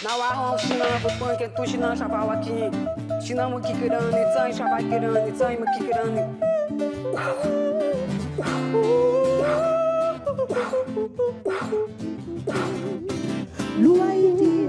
나와 신나고 뻔게 또 신나 샤바와키 신나무 기그라니 짠 샤바기라니 짠이 기그라니 루아이디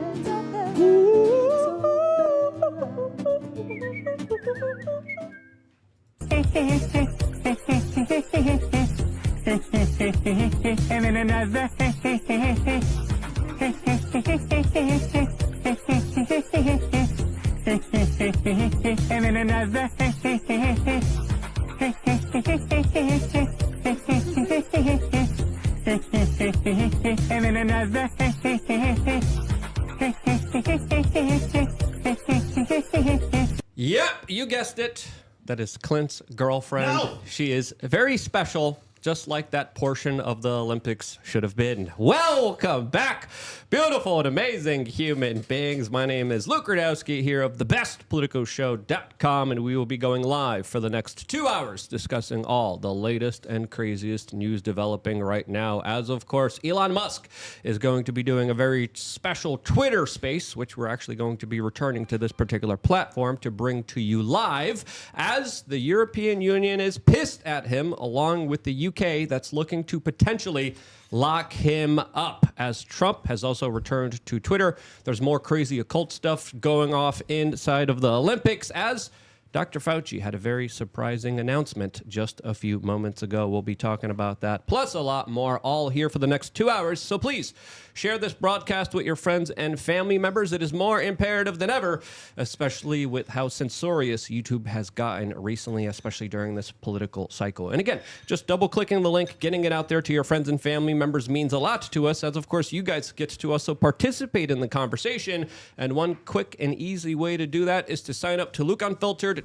Yep, you guessed it. That is Clint's girlfriend. No. She is very special, just like that portion of the Olympics should have been. Welcome back, beautiful and amazing human beings. My name is Luke Radowski here of thebestpoliticoshow.com, and we will be going live for the next 2 hours discussing all the latest and craziest news developing right now. As of course, Elon Musk is going to be doing a very special Twitter space, which we're actually going to be returning to this particular platform to bring to you live, as the European Union is pissed at him, along with the UK, that's looking to potentially lock him up, as Trump has also returned to Twitter. There's more crazy occult stuff going off inside of the Olympics, as Dr. Fauci had a very surprising announcement just a few moments ago. We'll be talking about that, plus a lot more, all here for the next 2 hours. So please share this broadcast with your friends and family members. It is more imperative than ever, especially with how censorious YouTube has gotten recently, especially during this political cycle. And again, just double-clicking the link, getting it out there to your friends and family members means a lot to us, as of course you guys get to also participate in the conversation. And one quick and easy way to do that is to sign up to LukeUnfiltered.com.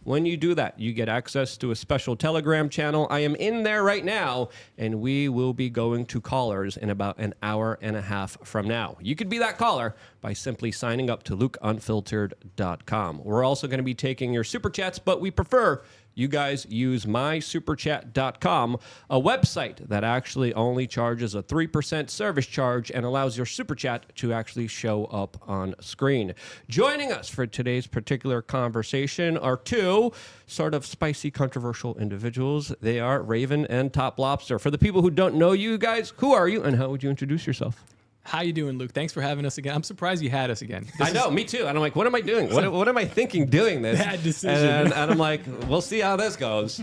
When you do that, you get access to a special Telegram channel. I am in there right now, and we will be going to callers in about an hour and a half from now. You could be that caller by simply signing up to LukeUnfiltered.com. We're also going to be taking your super chats, but we prefer you guys use mysuperchat.com, a website that actually only charges a 3% service charge and allows your super chat to actually show up on screen. Joining us for today's particular conversation are two sort of spicy, controversial individuals. They are Raven and Top Lobster. For the people who don't know you guys, who are you and how would you introduce yourself? How you doing, Luke? Thanks for having us again. I'm surprised you had us again. I know, me too. And I'm like, what am I doing? What am I thinking doing this? Bad decision. And I'm like, we'll see how this goes.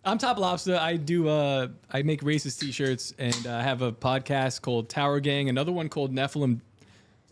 I'm Top Lobster. I make racist t-shirts, and I have a podcast called Tower Gang, another one called Nephilim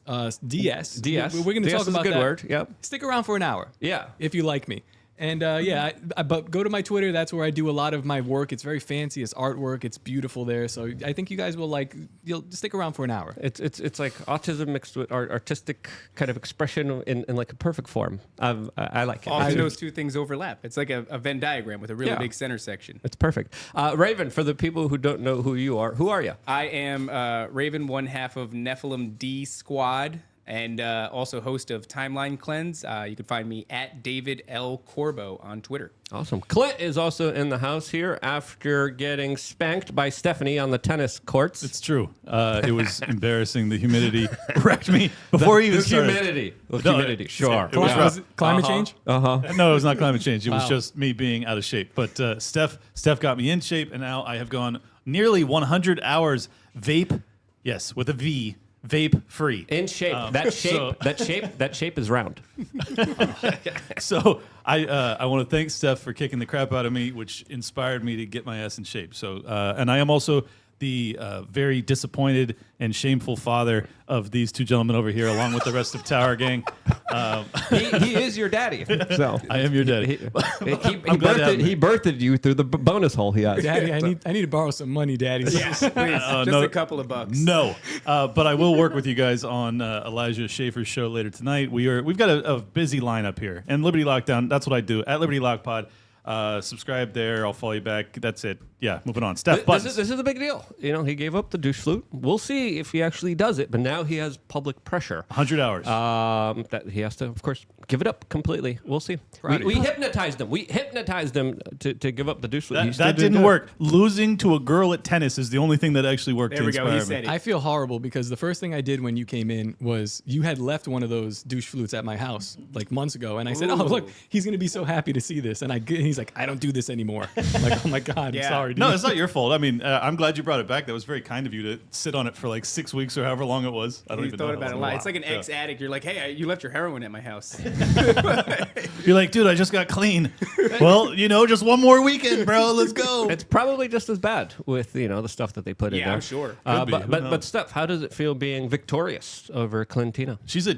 DS. DS. We're going to talk about is a good that. word. Yep. Stick around for an hour. Yeah. If you like me. And but go to my Twitter. That's where I do a lot of my work. It's very fancy. It's artwork. It's beautiful there. So I think you guys will you'll stick around for an hour. It's like autism mixed with artistic kind of expression in like a perfect form. I like it. Often those two things overlap. It's like a Venn diagram with a really big center section. It's perfect. Raven, for the people who don't know who you are, who are you? I am Raven, one half of Nephilim D Squad, and also host of Timeline Cleanse. You can find me at David L. Corbo on Twitter. Awesome. Clint is also in the house here after getting spanked by Stephanie on the tennis courts. It's true. It was embarrassing. The humidity wrecked me before he even started. The humidity. Sure. It was Was it climate change? No, it was not climate change. It was just me being out of shape. But Steph got me in shape, and now I have gone nearly 100 hours vape. Yes, with a V. Vape free. In shape. That shape is round. So I want to thank Steph for kicking the crap out of me, which inspired me to get my ass in shape. So and I am also the very disappointed and shameful father of these two gentlemen over here, along with the rest of Tower Gang. He is your daddy. So I am your daddy. He birthed you through the bonus hole he has. Daddy, I need to borrow some money, Daddy. Yes, please. Just a couple of bucks. No, but I will work with you guys on Elijah Schaefer's show later tonight. We've got a busy lineup here, and Liberty Lockdown. That's what I do at Liberty Lock Pod. Subscribe there. I'll follow you back. That's it. Yeah, moving on. Steph, This buttons. is a big deal. You know, he gave up the douche flute. We'll see if he actually does it, but now he has public pressure. 100 hours. That he has to, of course, give it up completely. We'll see. Proud of We you. hypnotized him. We hypnotized him to give up the douche flute. He that still that didn't do it. work. Losing to a girl at tennis is the only thing that actually worked There to we go. He inspire said me. it. I feel horrible because the first thing I did when you came in was you had left one of those douche flutes at my house like months ago, and I said, "Oh, look, he's gonna be so happy to see this." And he's like, "I don't do this anymore." I'm like, "Oh my god, Yeah. I'm sorry." Dude. No, it's not your fault. I mean, I'm glad you brought it back. That was very kind of you to sit on it for like 6 weeks or however long it was. I don't He even know. thought how about it a long lot. was. It's like an Yeah. ex-addict. You're like, hey, you left your heroin at my house. You're like, dude, I just got clean. Well, just one more weekend, bro. Let's go. It's probably just as bad with the stuff that they put in Yeah, there. I'm sure. Could be. Who But knows? Steph, how does it feel being victorious over Clintina? She's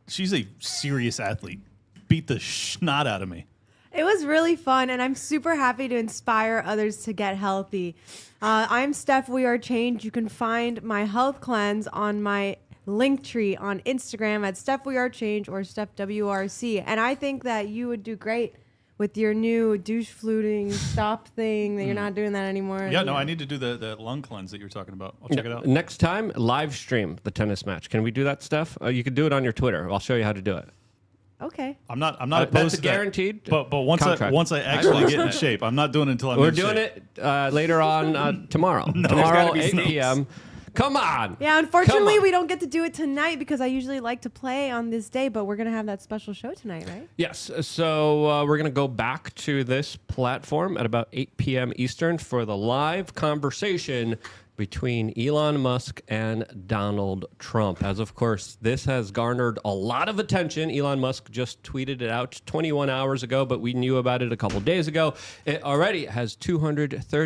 she's a serious athlete. Beat the snot out of me. It was really fun, and I'm super happy to inspire others to get healthy. I'm Steph We Are Change. You can find my health cleanse on my link tree on Instagram at Steph We Are Change or Steph WRC. And I think that you would do great with your new douche fluting stop thing that you're not doing that anymore. Yeah, no, I need to do the lung cleanse that you were talking about. I'll check it out. Next time, live stream the tennis match. Can we do that, Steph? You can do it on your Twitter. I'll show you how to do it. Okay. I'm not That's opposed a to that. guaranteed But once contract. I actually get in shape, I'm not doing it until I'm We're in doing shape. it later on tomorrow. There's Tomorrow, gotta be 8 snakes. p.m. Come on. Yeah, unfortunately, Come on. we don't get to do it tonight because I usually like to play on this day, but we're going to have that special show tonight, right? Yes. So we're going to go back to this platform at about 8 p.m. Eastern for the live conversation between Elon Musk and Donald Trump. As of course, this has garnered a lot of attention. Elon Musk just tweeted it out 21 hours ago, but we knew about it a couple days ago. It already has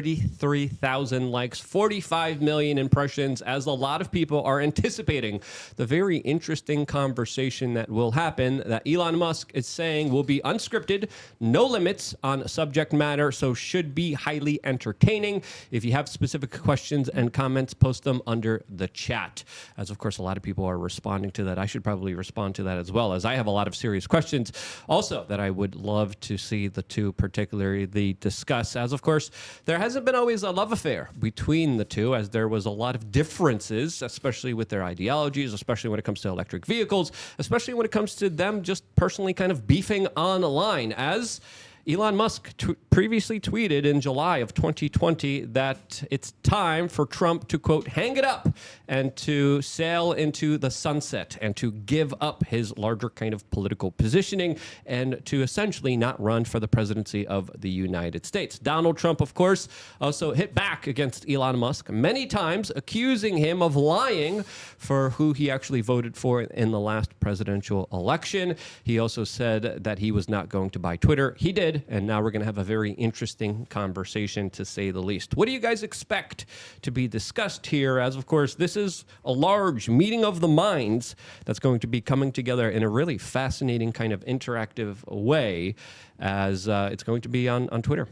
233,000 likes, 45 million impressions, as a lot of people are anticipating the very interesting conversation that will happen, that Elon Musk is saying will be unscripted, no limits on subject matter, so should be highly entertaining. If you have specific questions and comments, post them under the chat. As of course, a lot of people are responding to that. I should probably respond to that as well, as I have a lot of serious questions also that I would love to see the two particularly discuss. As of course, there hasn't been always a love affair between the two, as there was a lot of differences, especially with their ideologies, especially when it comes to electric vehicles, especially when it comes to them just personally kind of beefing online, as Elon Musk previously tweeted in July of 2020 that it's time for Trump to, quote, hang it up and to sail into the sunset and to give up his larger kind of political positioning and to essentially not run for the presidency of the United States. Donald Trump, of course, also hit back against Elon Musk many times, accusing him of lying for who he actually voted for in the last presidential election. He also said that he was not going to buy Twitter. He did. And now we're going to have a very interesting conversation, to say the least. What do you guys expect to be discussed here? As, of course, this is a large meeting of the minds that's going to be coming together in a really fascinating kind of interactive way, as it's going to be on Twitter.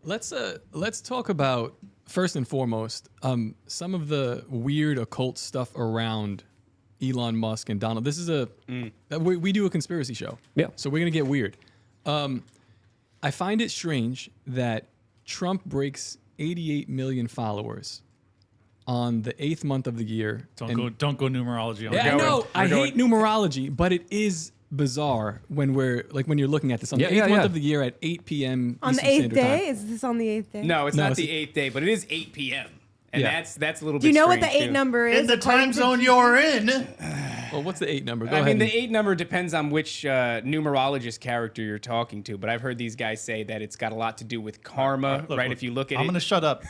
Let's talk about, first and foremost, some of the weird occult stuff around Elon Musk and Donald. This is we do a conspiracy show. Yeah. So we're gonna get weird. I find it strange that Trump breaks 88 million followers on the 8th month of the year. Don't go numerology on Yeah, that. I know. We're I going. hate numerology, but it is bizarre when when you're looking at this on the 8th month of the year at 8 p.m. On the Eastern 8th Standard day? Time. Is this on the 8th day? No, it's No, not it's- the 8th day, but it is 8 p.m. And Yeah. that's a little Do bit you know what the strange, 8 too. number is? In the according time to zone G- you're in. Well, what's the 8 number? Go I ahead. mean, the 8 number depends on which numerologist character you're talking to, but I've heard these guys say that it's got a lot to do with karma, Look, right? look, If you look at I'm it. going to shut up.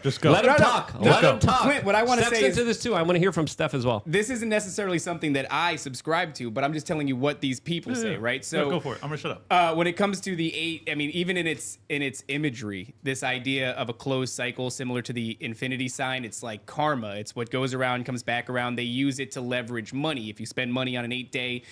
Just go. Let him No, talk. no, Let no. him talk. Clint, what I wanna Steph's say is- into this too. I want to hear from Steph as well. This isn't necessarily something that I subscribe to, but I'm just telling you what these people say, right? So go for it. I'm going to shut up. when it comes to the 8, I mean, even in its imagery, this idea of a closed cycle similar to the infinity sign, it's like karma. It's what goes around, comes back around. They use it to leverage money. If you spend money on an 8-day,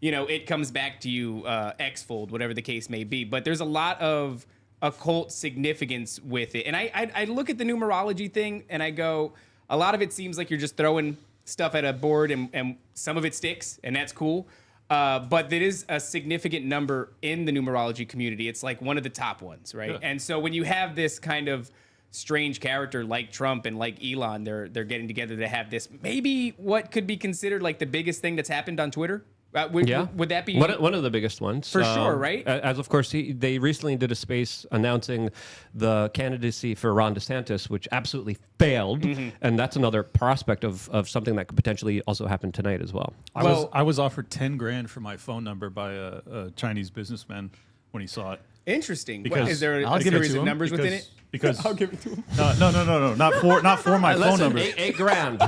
it comes back to you X-fold, whatever the case may be. But there's a lot of occult significance with it. And I look at the numerology thing and I go, a lot of it seems like you're just throwing stuff at a board and some of it sticks, and that's cool. But there is a significant number in the numerology community. It's like one of the top ones, right? Yeah. And so when you have this kind of strange character like Trump and like Elon, they're getting together to have this maybe what could be considered like the biggest thing that's happened on Twitter. Would that be one of the biggest ones for sure? Right. As of course, they recently did a space announcing the candidacy for Ron DeSantis, which absolutely failed, and that's another prospect of something that could potentially also happen tonight as well. I was offered 10 grand for my phone number by a Chinese businessman when he saw it. Interesting. Because Is there I'll a give it series to of him numbers within it? Because I'll give it to him. no, not for my phone Listen, number. eight grand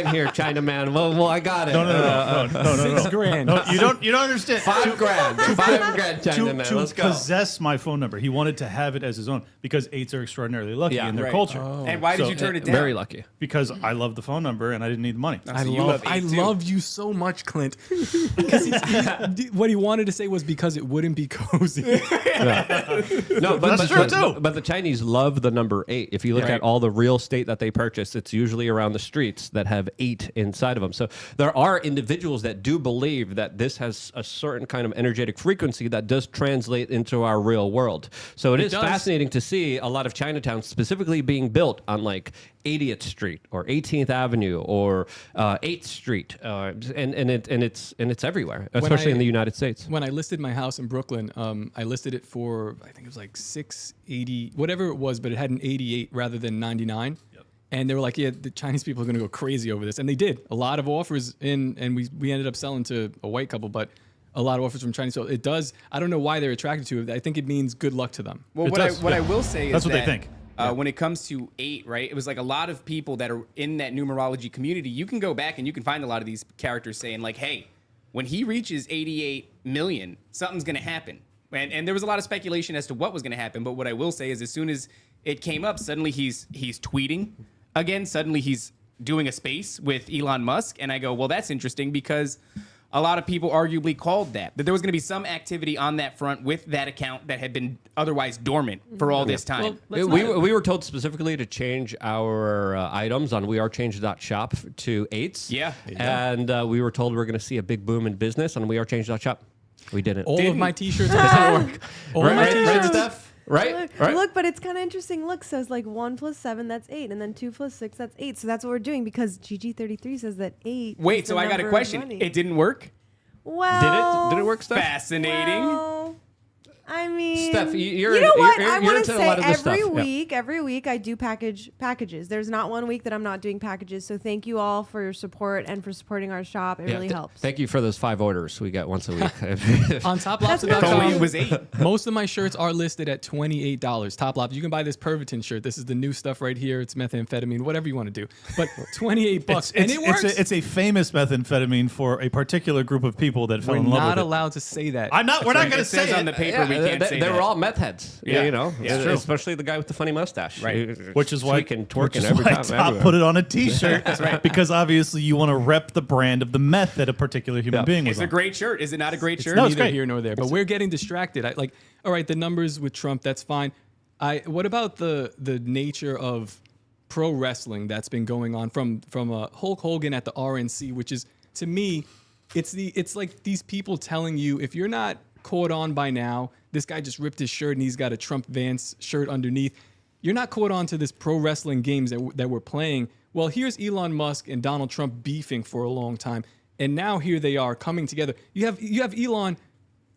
here, Chinaman. Well, I got it. No. $6 grand. No, you don't understand. $5 grand, $5 grand, Chinaman. To Let's go. possess my phone number, he wanted to have it as his own because 8s are extraordinarily lucky Yeah, in their right. culture. And why did So- you turn it down? Very lucky. Because I love the phone number and I didn't need the money. I So you love, love I 8 too. love you so much, Clint. Because what he wanted to say was because it wouldn't be cozy. No, but That's true, too. But the Chinese love the number 8. If you look at all the real estate that they purchase, it's usually around the streets that have 8 inside of them. So there are individuals that do believe that this has a certain kind of energetic frequency that does translate into our real world. So it is does. fascinating to see a lot of Chinatown specifically being built on like 80th Street or 18th Avenue or 8th Street, and it's everywhere, especially in the United States. When I listed my house in Brooklyn, I listed it for, I think it was like 680, whatever it was, but it had an 88 rather than 99. And they were like, yeah, the Chinese people are going to go crazy over this. And they did. A lot of offers in, and we ended up selling to a white couple, but a lot of offers from Chinese. So it does, I don't know why they're attracted to it. I think it means good luck to them. Well, It what does, I yeah. will say is That's what they that, think. When it comes to 8, right? It was like a lot of people that are in that numerology community. You can go back and you can find a lot of these characters saying like, "Hey, when he reaches 88 million, something's going to happen." And there was a lot of speculation as to what was going to happen. But what I will say is, as soon as it came up, suddenly he's tweeting again. Suddenly he's doing a space with Elon Musk, and I go, "Well, that's interesting because." A lot of people arguably called that there was going to be some activity on that front with that account that had been otherwise dormant for all this time. We were told specifically to change our items on wearechange.shop to 8s. Yeah. And we were told we were going to see a big boom in business on wearechange.shop. We didn't. All of my t-shirts doesn't work. All of my right, t-shirts. Steph? Right? Look, but it's kind of interesting. Look, says like 1 + 7, that's 8, and then 2 + 6, that's 8. So that's what we're doing because GG33 says that 8. Wait, is so the I got a number of question. money. It didn't work? Well, Did it work, Steph? Fascinating. well, I mean, Steph, you're you know what? you're I want into to a say lot of this every stuff. Yeah. week, every week I do packages. There's not one week that I'm not doing packages. So thank you all for your support and for supporting our shop. It really helps. Thank you for those 5 orders we get once a week. On If only it toplobster.com, was 8. most of my shirts are listed at $28. Top Lobster. You can buy this Pervitin shirt. This is the new stuff right here. It's methamphetamine, whatever you want to do. But $28, and it works. It's a famous methamphetamine for a particular group of people that fell We're in love not with allowed to say that. it. We're not going to It says say on it. the paper we can't say they that. were all meth heads. Yeah. You know, Yeah, it's true. especially the guy with the funny mustache. Right. Which is why tweaking, which twerking is every why time. Top everywhere. put it on a T-shirt. That's right. Because obviously you want to rep the brand of the meth that a particular human being was It's a on. great shirt. Is it not a great shirt? no, it's Neither great. here nor there. But we're getting distracted. All right, the numbers with Trump, that's fine. What about the nature of pro wrestling that's been going on from Hulk Hogan at the RNC, which is, to me, it's like these people telling you, if you're not caught on by now, this guy just ripped his shirt and he's got a Trump Vance shirt underneath. You're not caught on to this pro wrestling games that we're playing. Well, here's Elon Musk and Donald Trump beefing for a long time, and now here they are coming together. You have Elon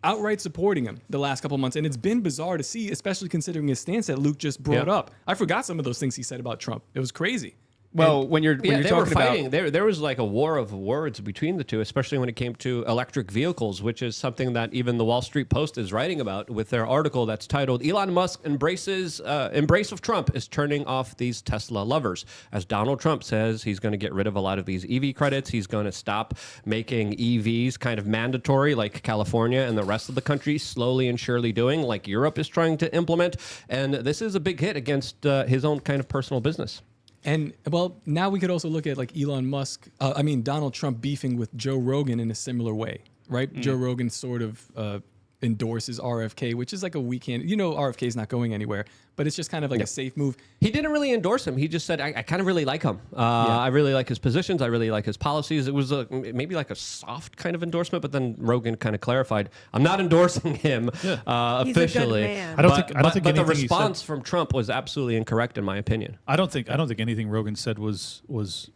outright supporting him the last couple of months, and it's been bizarre to see, especially considering his stance that Luke just brought up. I forgot some of those things he said about Trump. It was crazy. Well, when you're Yeah, they were talking about fighting. There was like a war of words between the two, especially when it came to electric vehicles, which is something that even the Wall Street Post is writing about with their article that's titled "Elon Musk embrace of Trump is turning off these Tesla lovers." As Donald Trump says, he's going to get rid of a lot of these EV credits. He's going to stop making EVs kind of mandatory, like California and the rest of the country slowly and surely doing, like Europe is trying to implement. And this is a big hit against his own kind of personal business. And well, now we could also look at like Donald Trump beefing with Joe Rogan in a similar way, right? Joe Rogan sort of endorses RFK, which is like a weak hand. RFK is not going anywhere, but it's just kind of like a safe move. He didn't really endorse him. He just said, I kind of really like him. I really like his positions. I really like his policies. It was maybe like a soft kind of endorsement, but then Rogan kind of clarified, I'm not endorsing him officially. He's a good man. I don't think but the anything he response said- from Trump was absolutely incorrect in my opinion. I don't think anything Rogan said was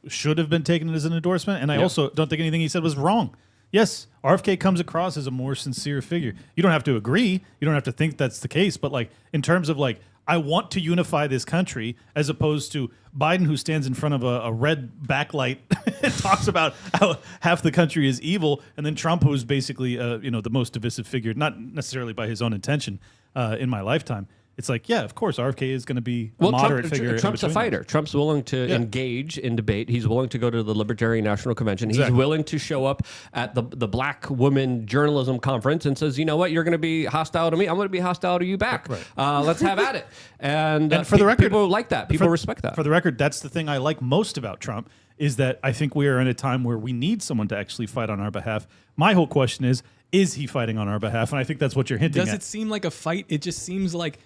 should have been taken as an endorsement, and I also don't think anything he said was wrong. Yes, RFK comes across as a more sincere figure. You don't have to agree. You don't have to think that's the case. But like in terms of like, I want to unify this country, as opposed to Biden, who stands in front of a red backlight and talks about how half the country is evil, and then Trump, who's basically the most divisive figure, not necessarily by his own intention, in my lifetime. It's like, yeah, of course, RFK is going to be a moderate figure. Trump's a fighter. Trump's willing to engage in debate. He's willing to go to the Libertarian National Convention. Exactly. He's willing to show up at the Black Women Journalism Conference and says, you know what, you're going to be hostile to me. I'm going to be hostile to you back. Right. Let's have at it. And for the record, people like that. People respect that. For the record, that's the thing I like most about Trump, is that I think we are in a time where we need someone to actually fight on our behalf. My whole question is he fighting on our behalf? And I think that's what you're hinting at. Does it seem like a fight? It just seems like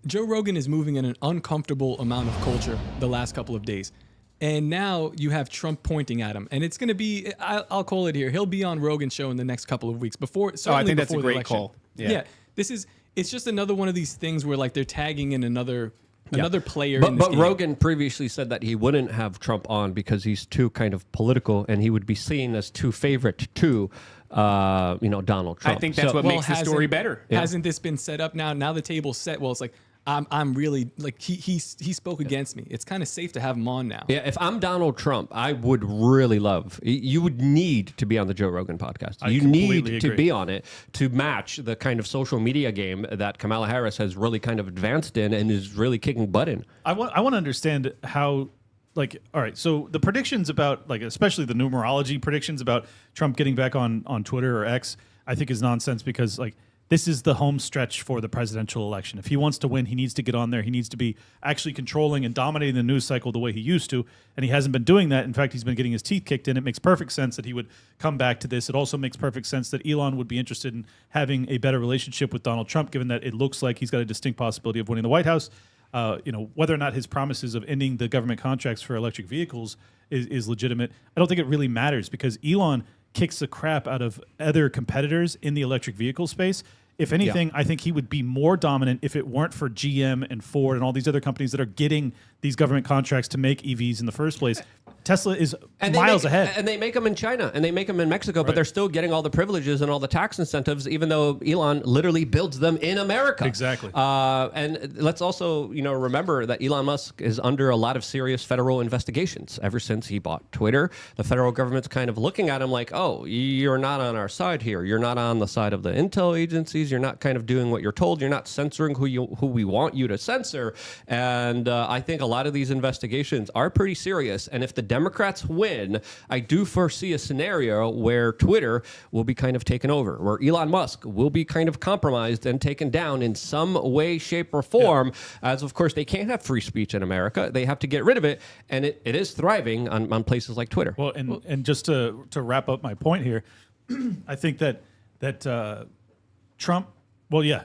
Joe Rogan is moving in an uncomfortable amount of culture the last couple of days. And now you have Trump pointing at him. And it's going to be, I'll call it here, he'll be on Rogan's show in the next couple of weeks. I think that's a great call. Yeah. It's just another one of these things where like they're tagging in another player in this But game. Rogan previously said that he wouldn't have Trump on because he's too kind of political and he would be seen as too favorite to Donald Trump. I think that's what makes the story better. Hasn't this been set up now? Now the table's set. Well, it's like I'm really like he spoke against me. It's kind of safe to have him on now. Yeah, if I'm Donald Trump, I would really love. You would need to be on the Joe Rogan podcast. You need to agree. be on it to match the kind of social media game that Kamala Harris has really kind of advanced in and is really kicking butt in. I want to understand how, like, all right, so the predictions about, like, especially the numerology predictions about Trump getting back on Twitter or X, I think is nonsense because, like, this is the home stretch for the presidential election. If he wants to win, he needs to get on there. He needs to be actually controlling and dominating the news cycle the way he used to, and he hasn't been doing that. In fact, he's been getting his teeth kicked in. It makes perfect sense that he would come back to this. It also makes perfect sense that Elon would be interested in having a better relationship with Donald Trump, given that it looks like he's got a distinct possibility of winning the White House. Whether or not his promises of ending the government contracts for electric vehicles is legitimate, I don't think it really matters because Elon kicks the crap out of other competitors in the electric vehicle space. If anything, I think he would be more dominant if it weren't for GM and Ford and all these other companies that are getting these government contracts to make EVs in the first place. Tesla is miles ahead. And they make them in China and they make them in Mexico, but they're still getting all the privileges and all the tax incentives, even though Elon literally builds them in America. Exactly. And let's also, remember that Elon Musk is under a lot of serious federal investigations ever since he bought Twitter. The federal government's kind of looking at him like, oh, you're not on our side here. You're not on the side of the intel agencies. You're not kind of doing what you're told. You're not censoring who we want you to censor. And I think a lot of these investigations are pretty serious. And if the Democrats win, I do foresee a scenario where Twitter will be kind of taken over, where Elon Musk will be kind of compromised and taken down in some way, shape, or form, as of course they can't have free speech in America. They have to get rid of it, and it is thriving on places like Twitter. Well, and just to wrap up my point here, I think that Trump,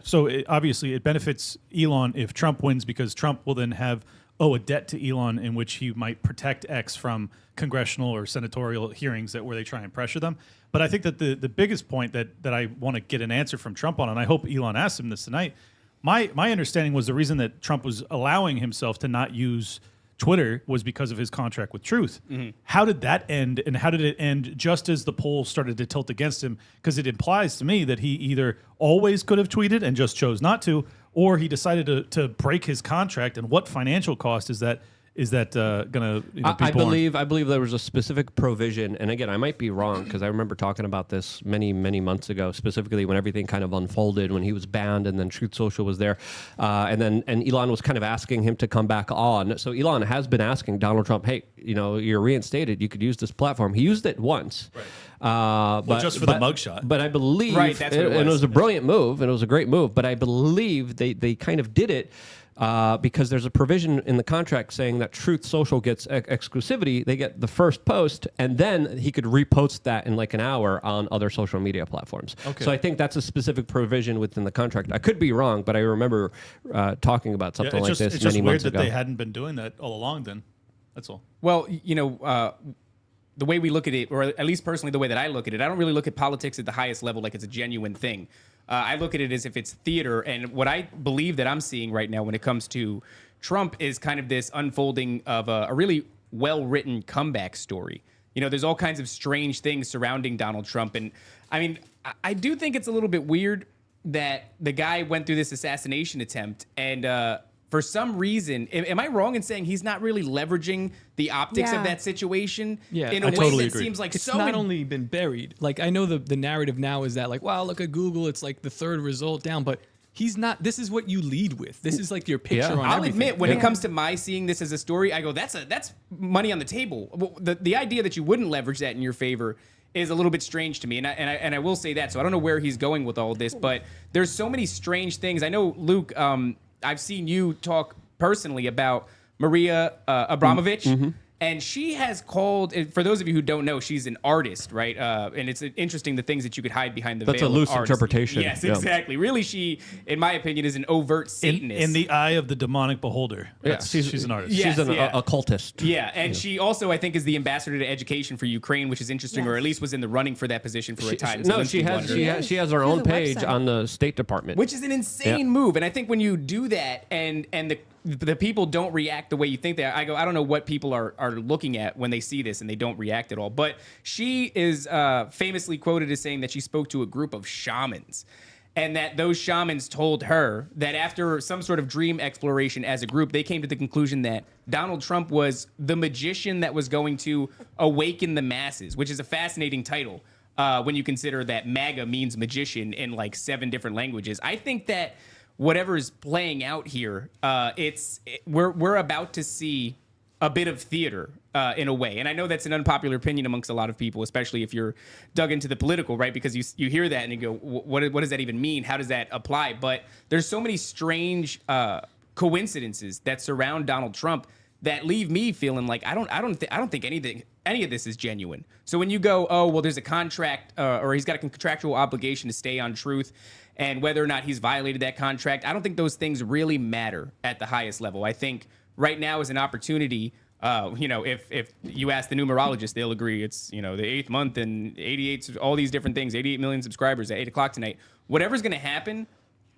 so obviously it benefits Elon if Trump wins because Trump will then have a debt to Elon in which he might protect X from congressional or senatorial hearings where they try and pressure them. But I think that the biggest point that I want to get an answer from Trump on, and I hope Elon asks him this tonight, my understanding was the reason that Trump was allowing himself to not use Twitter was because of his contract with Truth. Mm-hmm. How did that end, and how did it end just as the polls started to tilt against him? Because it implies to me that he either always could have tweeted and just chose not to, or he decided to break his contract. And what financial cost is that going to be borne? I believe there was a specific provision, and again, I might be wrong because I remember talking about this many months ago, specifically when everything kind of unfolded when he was banned, and then Truth Social was there, and Elon was kind of asking him to come back on. So Elon has been asking Donald Trump, "Hey, you're reinstated. You could use this platform." He used it once, but just for the mugshot. But I believe, that's what it was. and it was a brilliant move, and it was a great move. But I believe they kind of did it because there's a provision in the contract saying that Truth Social gets exclusivity. They get the first post, and then he could repost that in like an hour on other social media platforms. Okay. So I think that's a specific provision within the contract. I could be wrong, but I remember talking about something like this it's just many weird months that ago. they hadn't been doing that all along. Then that's all. Well, the way we look at it, or at least personally the way that I look at it, I don't really look at politics at the highest level like it's a genuine thing. I look at it as if it's theater. And what I believe that I'm seeing right now when it comes to Trump is kind of this unfolding of a really well-written comeback story. There's all kinds of strange things surrounding Donald Trump. And I mean, I do think it's a little bit weird that the guy went through this assassination attempt and, for some reason, am I wrong in saying he's not really leveraging the optics Yeah. of that situation Yeah, in I a way totally that agree. seems like It's so not only been buried. Like, I know the narrative now is that, like, wow, look at Google. It's like the third result down. But he's not. This is what you lead with. This is like your picture on I'll everything. admit, when it comes to my seeing this as a story, I go, that's money on the table. Well, the idea that you wouldn't leverage that in your favor is a little bit strange to me, and I will say that. So I don't know where he's going with all this, but there's so many strange things. I know, Luke, I've seen you talk personally about Maria Abramovich. And she has called, for those of you who don't know, she's an artist, right? And it's interesting the things that you could hide behind the That's veil a loose of artist. interpretation. Yes, Yeah. exactly. Really, she, in my opinion, is an overt Satanist. In the eye of the demonic beholder. She's an artist. Yeah. She's an yeah. occultist. Yeah, and she also, I think, is the ambassador to education for Ukraine, which is interesting, or at least was in the running for that position for a time. So No, makes she me has wonder. she has her own a page website. on the State Department. Which is an insane move. And I think when you do that and the people don't react the way you think they are, I don't know what people are looking at when they see this and they don't react at all. But she is famously quoted as saying that she spoke to a group of shamans. And that those shamans told her that after some sort of dream exploration as a group, they came to the conclusion that Donald Trump was the magician that was going to awaken the masses, which is a fascinating title when you consider that MAGA means magician in like 7 different languages. I think that whatever is playing out here, we're about to see a bit of theater in a way. And I know that's an unpopular opinion amongst a lot of people, especially if you're dug into the political, right? Because you hear that and you go, what does that even mean? How does that apply? But there's so many strange coincidences that surround Donald Trump that leave me feeling like I don't think any of this is genuine. So when you go, oh, well, there's a contract or he's got a contractual obligation to stay on truth, and whether or not he's violated that contract, I don't think those things really matter at the highest level. I think right now is an opportunity. If you ask the numerologist, they'll agree it's, the 8th month and 88, all these different things, 88 million subscribers at 8 o'clock tonight. Whatever's going to happen,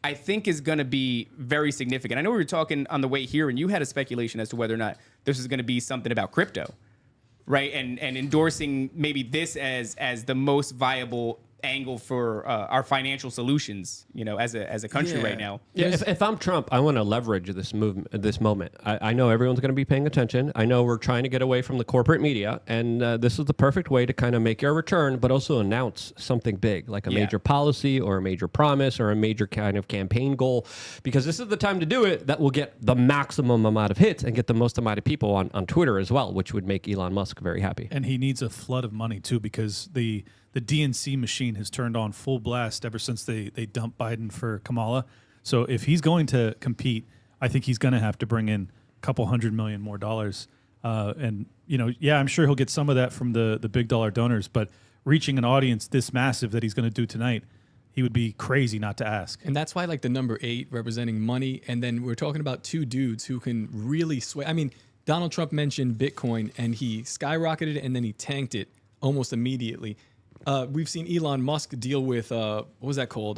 I think is going to be very significant. I know we were talking on the way here, and you had a speculation as to whether or not this is going to be something about crypto, right? And endorsing maybe this as the most viable angle for our financial solutions, as a country right now. Yeah, if I'm Trump, I want to leverage this movement, this moment. I know everyone's going to be paying attention. I know we're trying to get away from the corporate media, and this is the perfect way to kind of make your return, but also announce something big, like a major policy or a major promise or a major kind of campaign goal, because this is the time to do it that will get the maximum amount of hits and get the most amount of people on Twitter as well, which would make Elon Musk very happy. And he needs a flood of money, too, because the DNC machine has turned on full blast ever since they dumped Biden for Kamala. So if he's going to compete, I think he's going to have to bring in a couple $100 million more. And, I'm sure he'll get some of that from the big dollar donors. But reaching an audience this massive that he's going to do tonight, he would be crazy not to ask. And that's why, like, the number 8 representing money. And then we're talking about 2 dudes who can really sway. I mean, Donald Trump mentioned Bitcoin, and he skyrocketed it, and then he tanked it almost immediately. We've seen Elon Musk deal with what was that called?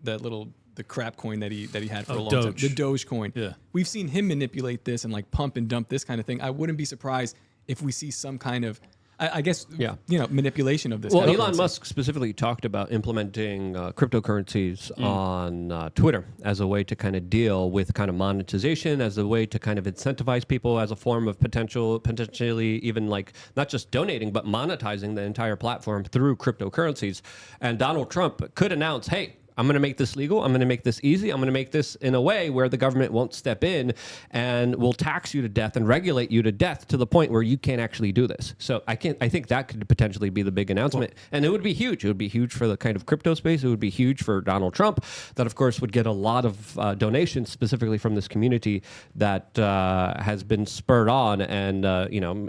The crap coin that he had for a long time. Doge. The Doge coin. Yeah. We've seen him manipulate this and like pump and dump this kind of thing. I wouldn't be surprised if we see some kind of, I guess, manipulation of this. Well, kind of Elon currency. Musk specifically talked about implementing cryptocurrencies on Twitter as a way to kind of deal with kind of monetization, as a way to kind of incentivize people, as a form of potentially even like not just donating, but monetizing the entire platform through cryptocurrencies. And Donald Trump could announce, hey, I'm going to make this legal. I'm going to make this easy. I'm going to make this in a way where the government won't step in and will tax you to death and regulate you to death to the point where you can't actually do this. So I think that could potentially be the big announcement. And it would be huge. It would be huge for the kind of crypto space. It would be huge for Donald Trump, that of course would get a lot of donations specifically from this community that has been spurred on and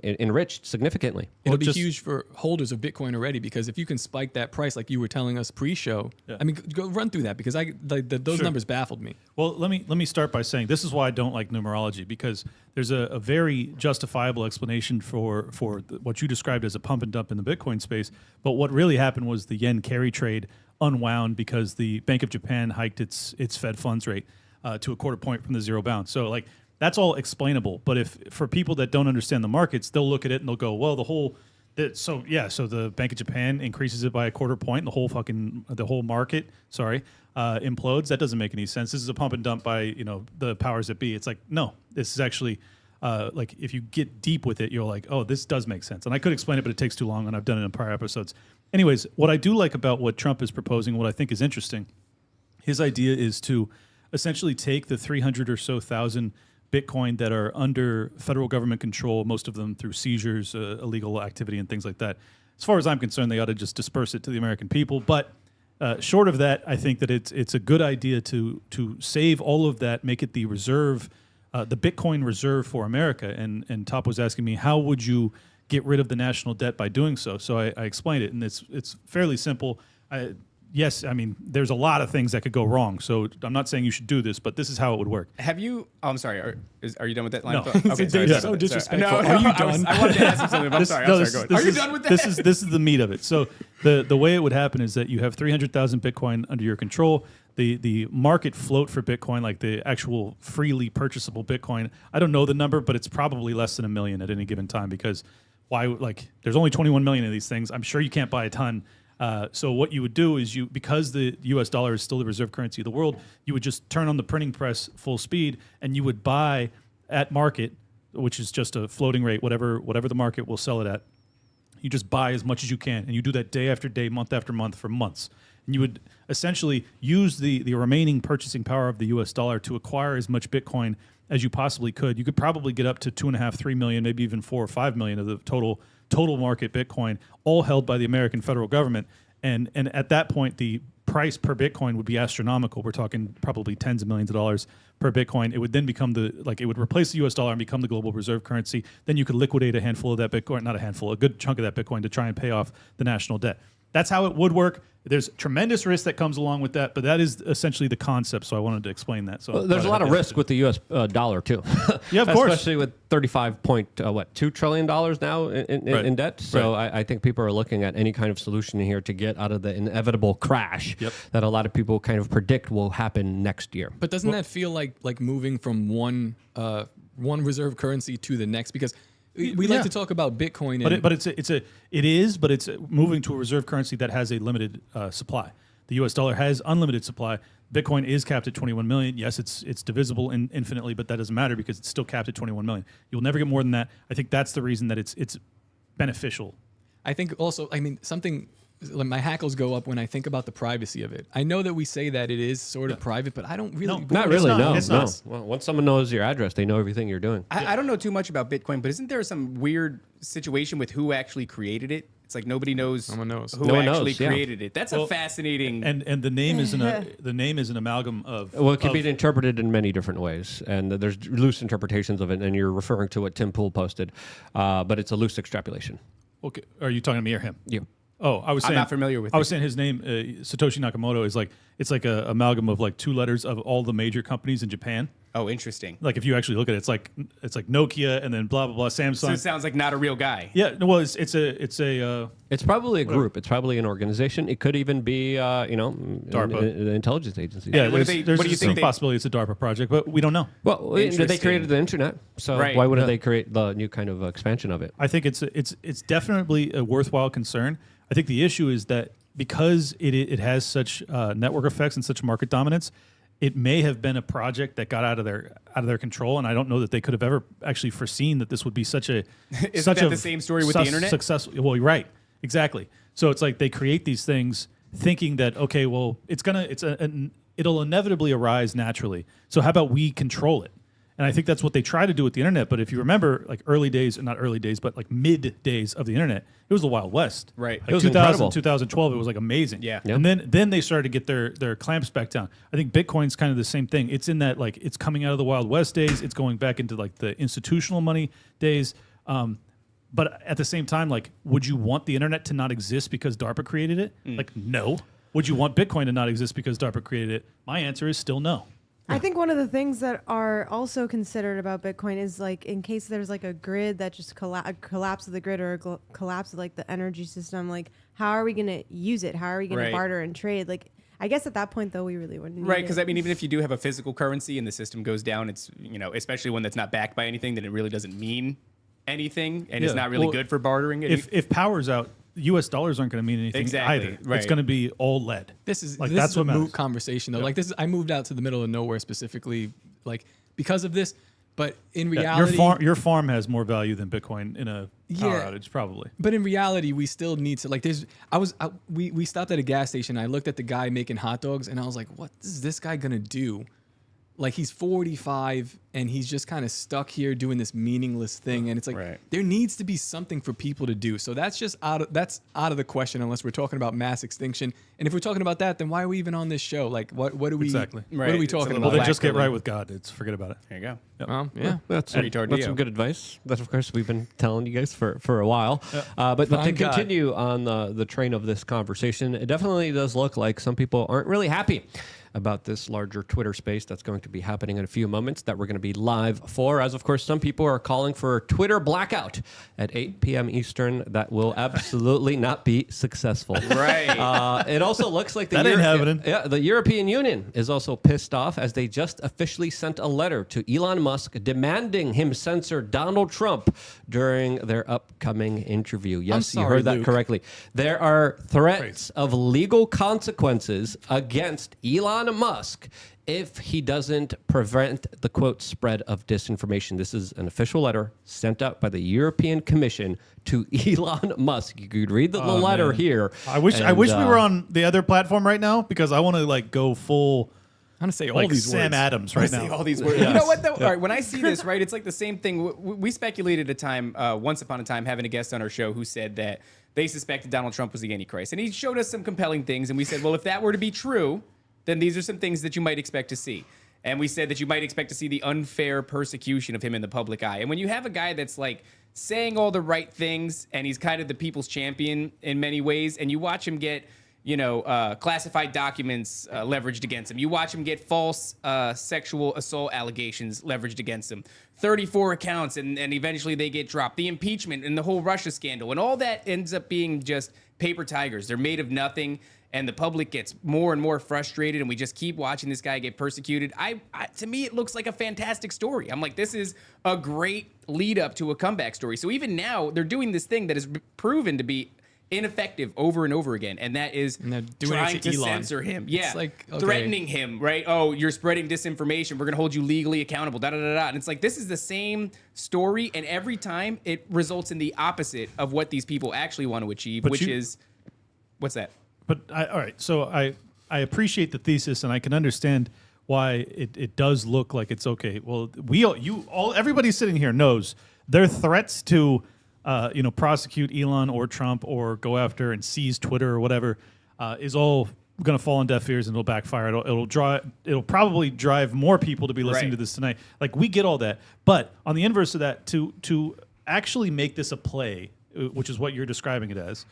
enriched significantly. It'll be huge for holders of Bitcoin already, because if you can spike that price like you were telling us pre-show, I mean, go run through that, because those numbers baffled me. Well, let me start by saying this is why I don't like numerology, because there's a very justifiable explanation for what you described as a pump and dump in the Bitcoin space. But what really happened was the yen carry trade unwound because the Bank of Japan hiked its Fed funds rate to a quarter point from the zero bound. So like that's all explainable. But if for people that don't understand the markets, they'll look at it and they'll go, well, so the Bank of Japan increases it by a quarter point, the whole market, implodes. That doesn't make any sense. This is a pump and dump by the powers that be. It's like, no, this is actually like if you get deep with it, you're like, oh, this does make sense. And I could explain it, but it takes too long, and I've done it in prior episodes. Anyways, what I do like about what Trump is proposing, what I think is interesting, his idea is to essentially take the 300 or so thousand Bitcoin that are under federal government control, most of them through seizures, illegal activity, and things like that. As far as I'm concerned, they ought to just disperse it to the American people. But short of that, I think that it's a good idea to save all of that, make it the reserve, the Bitcoin reserve for America. And Top was asking me, how would you get rid of the national debt by doing so? So I explained it, and it's fairly simple. Yes, I mean, there's a lot of things that could go wrong. So I'm not saying you should do this, but this is how it would work. Have you? Oh, I'm sorry. Are you done with that line? No. Of thought? Okay, sorry. So disrespectful. No, Are you done? I wanted to ask you something. I'm sorry. Go ahead. Are you done with that? This is the meat of it. So the way it would happen is that you have 300,000 Bitcoin under your control. The market float for Bitcoin, like the actual freely purchasable Bitcoin, I don't know the number, but it's probably less than 1 million at any given time, because there's only 21 million of these things. I'm sure you can't buy a ton. So what you would do is because the U.S. dollar is still the reserve currency of the world, you would just turn on the printing press full speed, and you would buy at market, which is just a floating rate, whatever the market will sell it at. You just buy as much as you can, and you do that day after day, month after month for months. And you would essentially use the remaining purchasing power of the U.S. dollar to acquire as much Bitcoin as you possibly could. You could probably get up to 2.5, 3 million, maybe even 4 or 5 million of the total market Bitcoin, all held by the American federal government. And at that point, the price per Bitcoin would be astronomical. We're talking probably tens of millions of dollars per Bitcoin. It would then become it would replace the US dollar and become the global reserve currency. Then you could liquidate a handful of that Bitcoin, not a handful, a good chunk of that Bitcoin to try and pay off the national debt. That's how it would work. There's tremendous risk that comes along with that, but that is essentially the concept. So I wanted to explain that. So there's a lot of risk with the U.S. Dollar too. Yeah, of course. Especially with $35.2 trillion now in debt. So I think people are looking at any kind of solution here to get out of the inevitable crash that a lot of people kind of predict will happen next year. But doesn't that feel like moving from one reserve currency to the next? Because we like to talk about Bitcoin, but it's moving to a reserve currency that has a limited supply. The U.S. dollar has unlimited supply. Bitcoin is capped at 21 million. Yes, it's divisible infinitely, but that doesn't matter because it's still capped at 21 million. You'll never get more than that. I think that's the reason that it's beneficial. I think also, I mean, something like my hackles go up when I think about the privacy of it. I know that we say that it is sort of private, but I don't really. Not really. It's No. not. Well, once someone knows your address, they know everything you're doing. I don't know too much about Bitcoin, but isn't there some weird situation with who actually created it? It's like nobody knows. Someone knows. Who No one actually knows, yeah. created it. That's a fascinating. And the name is an amalgam of. Well, it can be interpreted in many different ways, and there's loose interpretations of it. And you're referring to what Tim Pool posted, but it's a loose extrapolation. Okay, are you talking to me or him? You. Oh, I was saying. I'm not familiar with I was saying his name, Satoshi Nakamoto, is it's like a amalgam of like 2 letters of all the major companies in Japan. Oh, interesting. Like if you actually look at it, it's like Nokia and then blah blah blah, Samsung. So it sounds like not a real guy. Yeah, no, well, it's probably a group. It's probably an organization. It could even be, DARPA. an intelligence agency. yeah. what do There's you think some they- possibility it's a DARPA project, but we don't know. Well, they Interesting. created the internet, so Right. why wouldn't they create the new kind of expansion of it? I think it's definitely a worthwhile concern. I think the issue is that because it has such network effects and such market dominance, it may have been a project that got out of their control, and I don't know that they could have ever actually foreseen that this would be such a Isn't that the same story with the internet? Successful. Well, you're right, exactly. So it's like they create these things, thinking that, okay, well, it'll inevitably arise naturally. So how about we control it? And I think that's what they try to do with the internet. But if you remember, like early days, not early days, but like mid days of the internet, it was the Wild West. Right. Like It was 2000, incredible. 2012, it was like amazing. Yeah. Yeah. And then they started to get their clamps back down. I think Bitcoin's kind of the same thing. It's in that, like, it's coming out of the Wild West days. It's going back into like the institutional money days. But at the same time, like, would you want the internet to not exist because DARPA created it? Like, no. Would you want Bitcoin to not exist because DARPA created it? My answer is still no. I think one of the things that are also considered about Bitcoin is like in case there's like a grid that just collapse of the grid or a collapse of like the energy system, like how are we going to use it? How are we going Right. to barter and trade? Like I guess at that point though we really wouldn't. Right, need because it. I mean, even if you do have a physical currency and the system goes down, it's, you know, especially one that's not backed by anything, then it really doesn't mean anything, and it's Yeah. not really Well, good for bartering. If power's out, U.S. dollars aren't going to mean anything Exactly, either. right. It's going to be all lead. This is like this that's is what a matters. moot conversation though. Like this is, I moved out to the middle of nowhere specifically like because of this. But in Yeah, reality, your farm has more value than Bitcoin in a power Yeah. outage, probably. But in reality, we still need to like. We stopped at a gas station. I looked at the guy making hot dogs, and I was like, "What is this guy gonna do?" Like he's 45, and he's just kind of stuck here doing this meaningless thing. And it's like Right. there needs to be something for people to do. So that's just out of the question unless we're talking about mass extinction. And if we're talking about that, then why are we even on this show? Like what are we Exactly. What Right. are we It's a talking little Well, about? then just get Black right with God. Forget about it. There you go. Yeah. That's Retardillo. some good advice. That, of course, we've been telling you guys for a while. But to Thank God. continue on the train of this conversation, it definitely does look like some people aren't really happy about this larger Twitter space that's going to be happening in a few moments that we're going to be live for. As, of course, some people are calling for a Twitter blackout at 8 p.m. Eastern that will absolutely not be successful. Right. It also looks like That ain't happening. Yeah, the European Union is also pissed off as they just officially sent a letter to Elon Musk demanding him censor Donald Trump during their upcoming interview. Yes, you sorry, heard that Luke. correctly. There are threats of legal consequences against Elon Musk if he doesn't prevent the, quote, spread of disinformation. This is an official letter sent out by the European Commission to Elon Musk. You could read the letter man. here. I wish we were on the other platform right now because I want to like go full I'm gonna say all like these Sam words. Adams right Say now. all these words. You know what though? All right, when I see this, right, it's like the same thing. We speculated a time, once upon a time, having a guest on our show who said that they suspected Donald Trump was the Antichrist, and he showed us some compelling things, and we said, well, if that were to be true, then these are some things that you might expect to see. And we said that you might expect to see the unfair persecution of him in the public eye. And when you have a guy that's like saying all the right things, and he's kind of the people's champion in many ways, and you watch him get, you know, classified documents leveraged against him. You watch him get false sexual assault allegations leveraged against him. 34 accounts, and eventually they get dropped. The impeachment and the whole Russia scandal, and all that ends up being just paper tigers. They're made of nothing, and the public gets more and more frustrated, and we just keep watching this guy get persecuted. To me, it looks like a fantastic story. I'm like, this is a great lead up to a comeback story. So even now, they're doing this thing that is proven to be ineffective over and over again, and that is And they're doing it trying to to Elon. censor him. Yeah, It's like, okay. threatening him, right? Oh, you're spreading disinformation. We're gonna hold you legally accountable. Da da da da. And it's like this is the same story, and every time it results in the opposite of what these people actually want to achieve, But which you- is what's that? But all right, so I appreciate the thesis, and I can understand why it does look like it's okay. Well, everybody sitting here knows their threats to prosecute Elon or Trump or go after and seize Twitter or whatever is all going to fall on deaf ears and it'll backfire. It'll probably drive more people to be listening Right. to this tonight. Like we get all that, but on the inverse of that, to actually make this a play, which is what you're describing it as.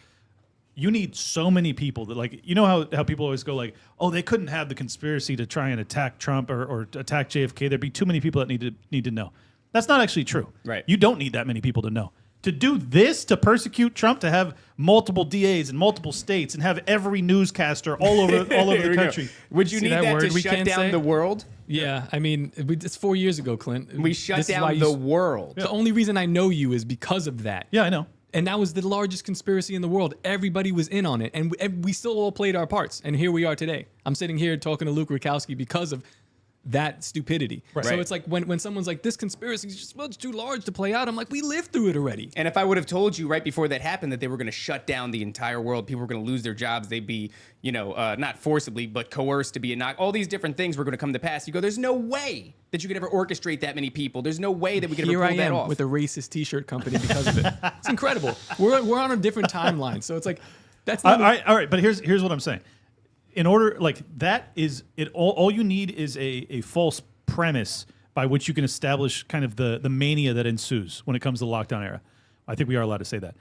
You need so many people that, like, you know how people always go like, oh, they couldn't have the conspiracy to try and attack Trump or attack JFK. There'd be too many people that need to know. That's not actually true. Right. You don't need that many people to know. To do this, to persecute Trump, to have multiple DAs in multiple states and have every newscaster all over Here the we go. country. Would you See need that that word to we shut can't down say? the world? Yeah, I mean, it's 4 years ago, Clint. We shut This is why down you the s- world. The only reason I know you is because of that. Yeah, I know. And that was the largest conspiracy in the world. Everybody was in on it, and we still all played our parts. And here we are today. I'm sitting here talking to Luke Rakowski because of that stupidity. So Right. it's like when someone's like, this conspiracy is just much too large to play out, I'm like, we lived through it already. And if I would have told you right before that happened that they were going to shut down the entire world, people were going to lose their jobs, they'd be, not forcibly, but coerced to be all these different things were going to come to pass. You go, there's no way that you could ever orchestrate that many people. There's no way that we could Here ever I pull that am off. with a racist T-shirt company because of it. It's incredible. We're on a different timeline, so it's like that's All not right, but here's what I'm saying. In order, like that is it. All you need is a false premise by which you can establish kind of the mania that ensues when it comes to the lockdown era. I think we are allowed to say that.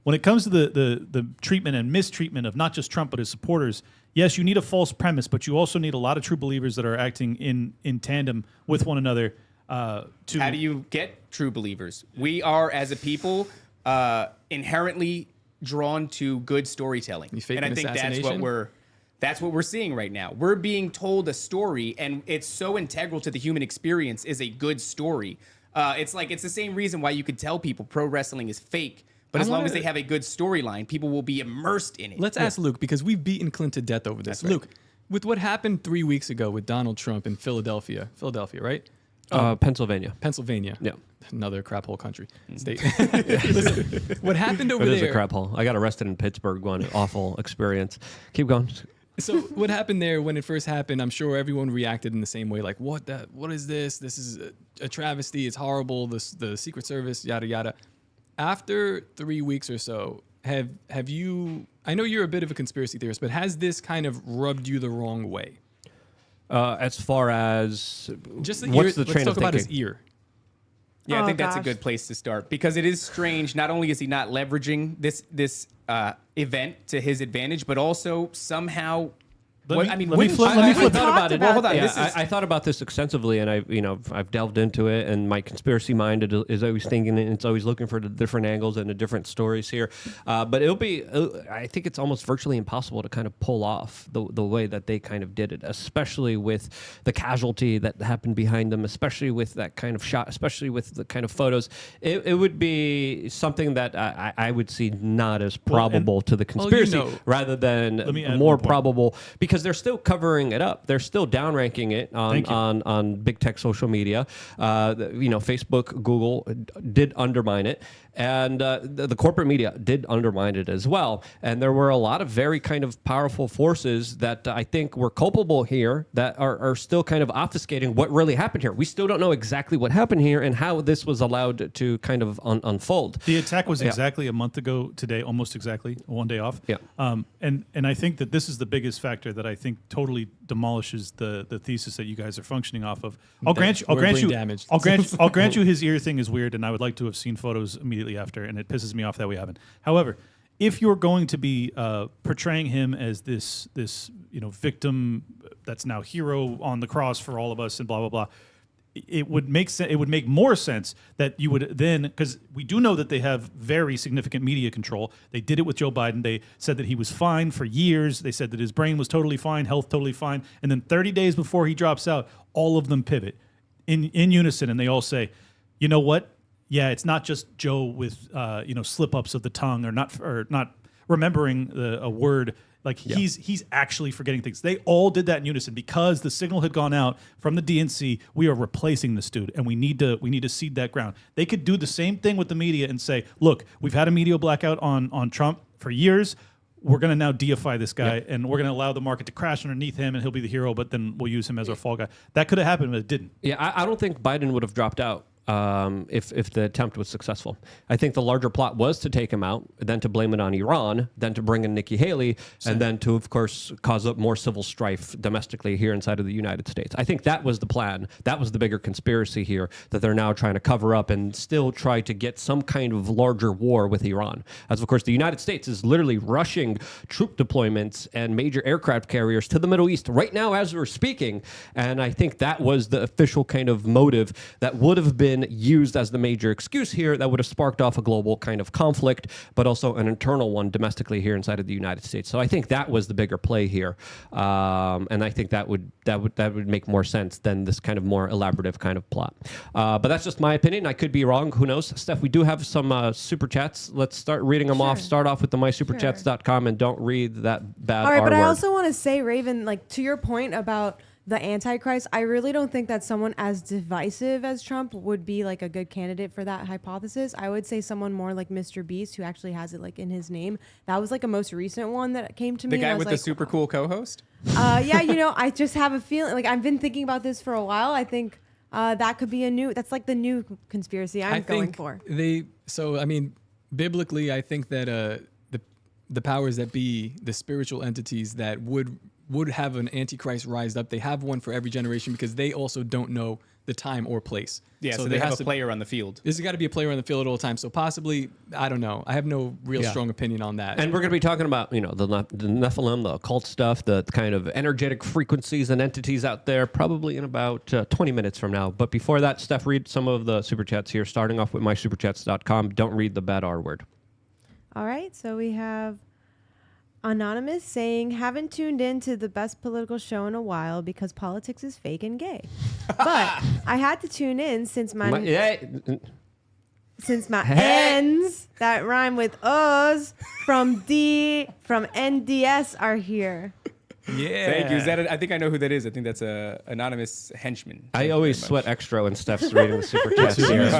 When it comes to the treatment and mistreatment of not just Trump but his supporters, yes, you need a false premise, but you also need a lot of true believers that are acting in tandem with one another. How do you get true believers? We are, as a people, inherently drawn to good storytelling, You fake and I an think assassination? that's what we're seeing right now. We're being told a story, and it's so integral to the human experience. Is a good story. It's the same reason why you could tell people pro wrestling is fake, but as long as they have a good storyline, people will be immersed in it. Let's ask Luke, because we've beaten Clint to death over this. That's right. Luke, with what happened 3 weeks ago with Donald Trump in Philadelphia, right? Pennsylvania. Pennsylvania. Yeah. Another crap hole country, state. Listen, what happened over It is there? a crap hole. I got arrested in Pittsburgh. One awful experience. Keep going. So what happened there when it first happened? I'm sure everyone reacted in the same way, like, what is this? This is a travesty. It's horrible. The Secret Service, yada, yada. After 3 weeks or so, have you, I know you're a bit of a conspiracy theorist, but has this kind of rubbed you the wrong way? As far as Just the what's ear, the let's train talk of about his thinking? ear. Yeah, I Oh, think that's a gosh. good place to start because it is strange. Not only is he not leveraging this event to his advantage, but also somehow. Let me wouldn't flip- you- let me I flip- thought about it. Well, hold on. Yeah, This is, I thought about this extensively, and I've delved into it. And my conspiracy mind is always thinking, and it's always looking for the different angles and the different stories here. But I think it's almost virtually impossible to kind of pull off the way that they kind of did it, especially with the casualty that happened behind them, especially with that kind of shot, especially with the kind of photos. It would be something that I would see not as probable to the conspiracy, rather than Let me add more one point. probable, because they're still covering it up. They're still downranking it on big tech social media. Facebook, Google did undermine it, and the corporate media did undermine it as well. And there were a lot of very kind of powerful forces that I think were culpable here that are still kind of obfuscating what really happened here. We still don't know exactly what happened here and how this was allowed to kind of unfold. The attack was exactly a month ago today, almost exactly, one day off. Yeah. And I think that this is the biggest factor that I think totally demolishes the thesis that you guys are functioning off of. I'll grant you his ear thing is weird, and I would like to have seen photos immediately after, and it pisses me off that we haven't. However, if you're going to be portraying him as this victim that's now hero on the cross for all of us and blah blah blah, it would make sense. It would make more sense that you would then, because we do know that they have very significant media control. They did it with Joe Biden. They said that he was fine for years. They said that his brain was totally fine, health totally fine, and then 30 days before he drops out, all of them pivot in unison, and they all say, you know what? Yeah, it's not just Joe with slip ups of the tongue or not remembering a word. Like he's actually forgetting things. They all did that in unison because the signal had gone out from the DNC. We are replacing this dude, and we need to seed that ground. They could do the same thing with the media and say, look, we've had a media blackout on Trump for years. We're going to now deify this guy, and we're going to allow the market to crash underneath him, and he'll be the hero, but then we'll use him as our fall guy. That could have happened, but it didn't. Yeah, I don't think Biden would have dropped out if the attempt was successful. I think the larger plot was to take him out, then to blame it on Iran, then to bring in Nikki Haley, and then to, of course, cause up more civil strife domestically here inside of the United States. I think that was the plan. That was the bigger conspiracy here that they're now trying to cover up and still try to get some kind of larger war with Iran. As, of course, the United States is literally rushing troop deployments and major aircraft carriers to the Middle East right now as we're speaking. And I think that was the official kind of motive that would have been used as the major excuse here that would have sparked off a global kind of conflict, but also an internal one domestically here inside of the United States. So I think that was the bigger play here, and I think that would make more sense than this kind of more elaborative kind of plot. But that's just my opinion. I could be wrong. Who knows? Steph, we do have some super chats. Let's start reading them off. Start off with the mysuperchats.com and don't read that bad All right, R but word. I also want to say, Raven, like to your point about the Antichrist, I really don't think that someone as divisive as Trump would be like a good candidate for that hypothesis. I would say someone more like Mr. Beast, who actually has it like in his name. That was like a most recent one that came to me. The guy I was with like, the super cool co-host. yeah, I just have a feeling like I've been thinking about this for a while. I think that could be that's like the new conspiracy I'm going for. So I mean, biblically, I think that the powers that be, the spiritual entities that would have an antichrist rise up, they have one for every generation because they also don't know the time or place. Yeah, so they have a player on the field. There's got to be a player on the field at all times. So possibly, I don't know. I have no real strong opinion on that. And we're going to be talking about, the Nephilim, the occult stuff, the kind of energetic frequencies and entities out there, probably in about 20 minutes from now. But before that, Steph, read some of the super chats here, starting off with mysuperchats.com. Don't read the bad R word. All right, so we have Anonymous saying, haven't tuned in to the best political show in a while because politics is fake and gay. But I had to tune in since my ends that rhyme with O's from NDS are here. Yeah. Thank you. Is that I think I know who that is. I think that's a anonymous henchman. I always sweat extra when Steph's reading the super chats here.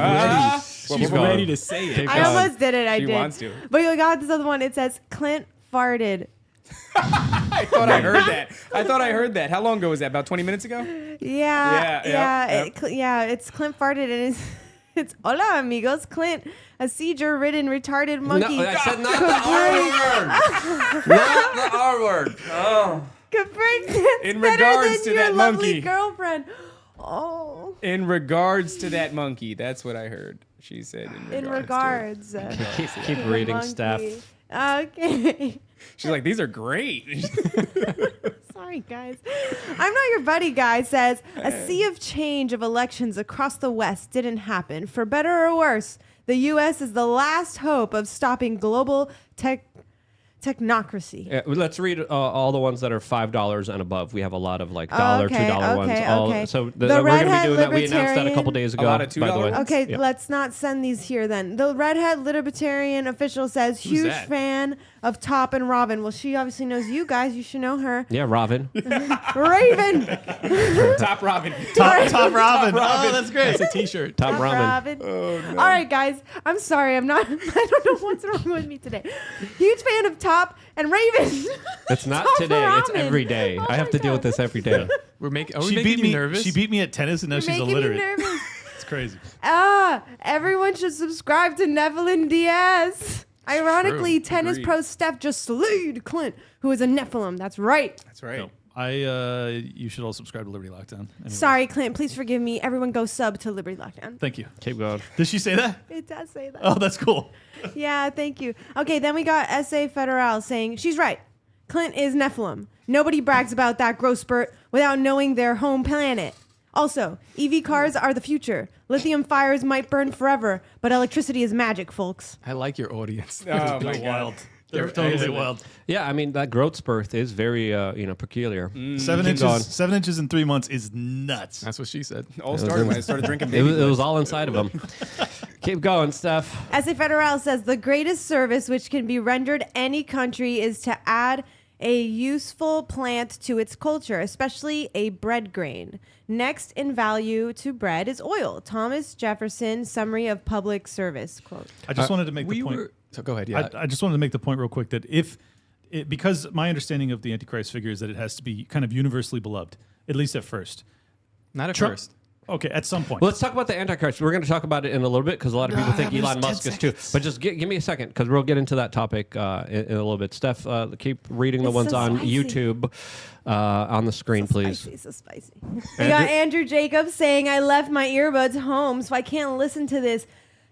She's ready to say it. I almost did it. I She did. wants to. But you got this other one. It says, Clint farted. I thought I heard that. How long ago was that? About 20 minutes ago? Yeah. It's Clint farted and it's hola amigos, Clint, a seizure-ridden retarded monkey. No, I said not the R word. Not the R word. Oh. Could break dance In better regards than to your that lovely monkey. girlfriend. Oh. In regards to that monkey, that's what I heard. She said In regards. Keep reading, Monkey. Steph. Okay. She's like, these are great. Sorry, guys. I'm not your buddy, guy says, a sea of change of elections across the West didn't happen. For better or worse, the U.S. is the last hope of stopping global technocracy. Yeah, let's read all the ones that are $5 and above. We have a lot of like $1, $2 ones. Okay. So The we're going to be redhead doing that. We announced that a libertarian- couple days ago. A lot of by the $2 way. ones? Okay, Yeah. let's not send these here then. The redhead libertarian official says, huge that? fan of Top and Robin. Well, she obviously knows you guys. You should know her. Yeah, Robin. Raven. Top Robin. Top Robin. Oh, that's great. It's a T-shirt. Top Top Robin. Robin. All right, guys. I'm sorry. I don't know what's wrong with me today. Huge fan of Top and Raven. It's not Top today. It's Robin. every day. Oh I have my to deal with God. this every day. Are we making She you nervous? beat me at tennis, and now she's Making illiterate. me nervous. It's crazy. Everyone should subscribe to Nephilim DS. Ironically, True. tennis Agreed. pro Steph just slayed Clint, who is a Nephilim. That's right. That's right. No, you should all subscribe to Liberty Lockdown. Anyway. Sorry, Clint. Please forgive me. Everyone go sub to Liberty Lockdown. Thank you. Keep going. Did she say that? It does say that. Oh, that's cool. Yeah, thank you. Okay, then we got S.A. Federal saying, she's right. Clint is Nephilim. Nobody brags about that growth spurt without knowing their home planet. Also, EV cars are the future. Lithium fires might burn forever, but electricity is magic, folks. I like your audience. Oh, my They're God. wild. They're They're totally excellent. wild. Yeah, I mean, that growth spurt is very, peculiar. 7 Keep going. inches. 7 inches in 3 months is nuts. That's what she said. All started when I started drinking It baby was blood. all inside of him. Keep going, Steph. S.A. Federal says the greatest service which can be rendered any country is to add a useful plant to its culture, especially a bread grain. Next in value to bread is oil. Thomas Jefferson, Summary of Public Service, quote. I just wanted to make the point. So go ahead. Yeah. I just wanted to make the point real quick that because my understanding of the Antichrist figure is that it has to be kind of universally beloved, at least at first. Not at Trump- first. Okay, at some point. Well, let's talk about the Antichrist. We're going to talk about it in a little bit because a lot of people think Elon Musk is too. But just give me a second because we'll get into that topic in a little bit. Steph, keep reading the It's ones so on spicy. YouTube on the screen, please. Spicy, so spicy. We got Andrew Jacobs saying, I left my earbuds home, so I can't listen to this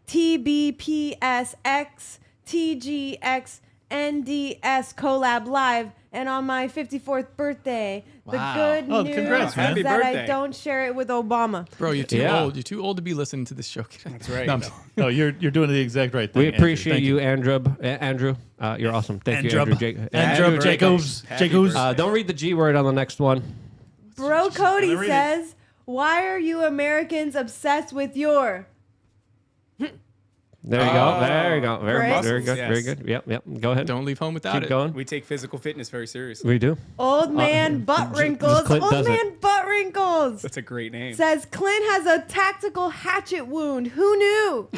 TBPSX TGX NDS collab live and on my 54th birthday. The Wow. good Oh, news congrats, is man. Happy that I birthday. don't share it with Obama. Bro, you're too Yeah. old. You're too old to be listening to this show. That's right. No, No, you're doing the exact right thing. We Andrew. appreciate Thank you, Andrew. Andrew, you're awesome. Thank you, Andrew. Andrew Jacobs. Happy Jacobs. birthday. Don't read the G word on the next one. Bro Cody gonna read says, why are you Americans obsessed with your... There you go. There you go. Right. Very good. Yes. Very good. Yep. Go ahead. don't leave home without keep it. going. We take physical fitness very seriously. We do. Old man butt wrinkles. Clint Old does it. man butt Sprinkles That's a great name. says Clint has a tactical hatchet wound. Who knew?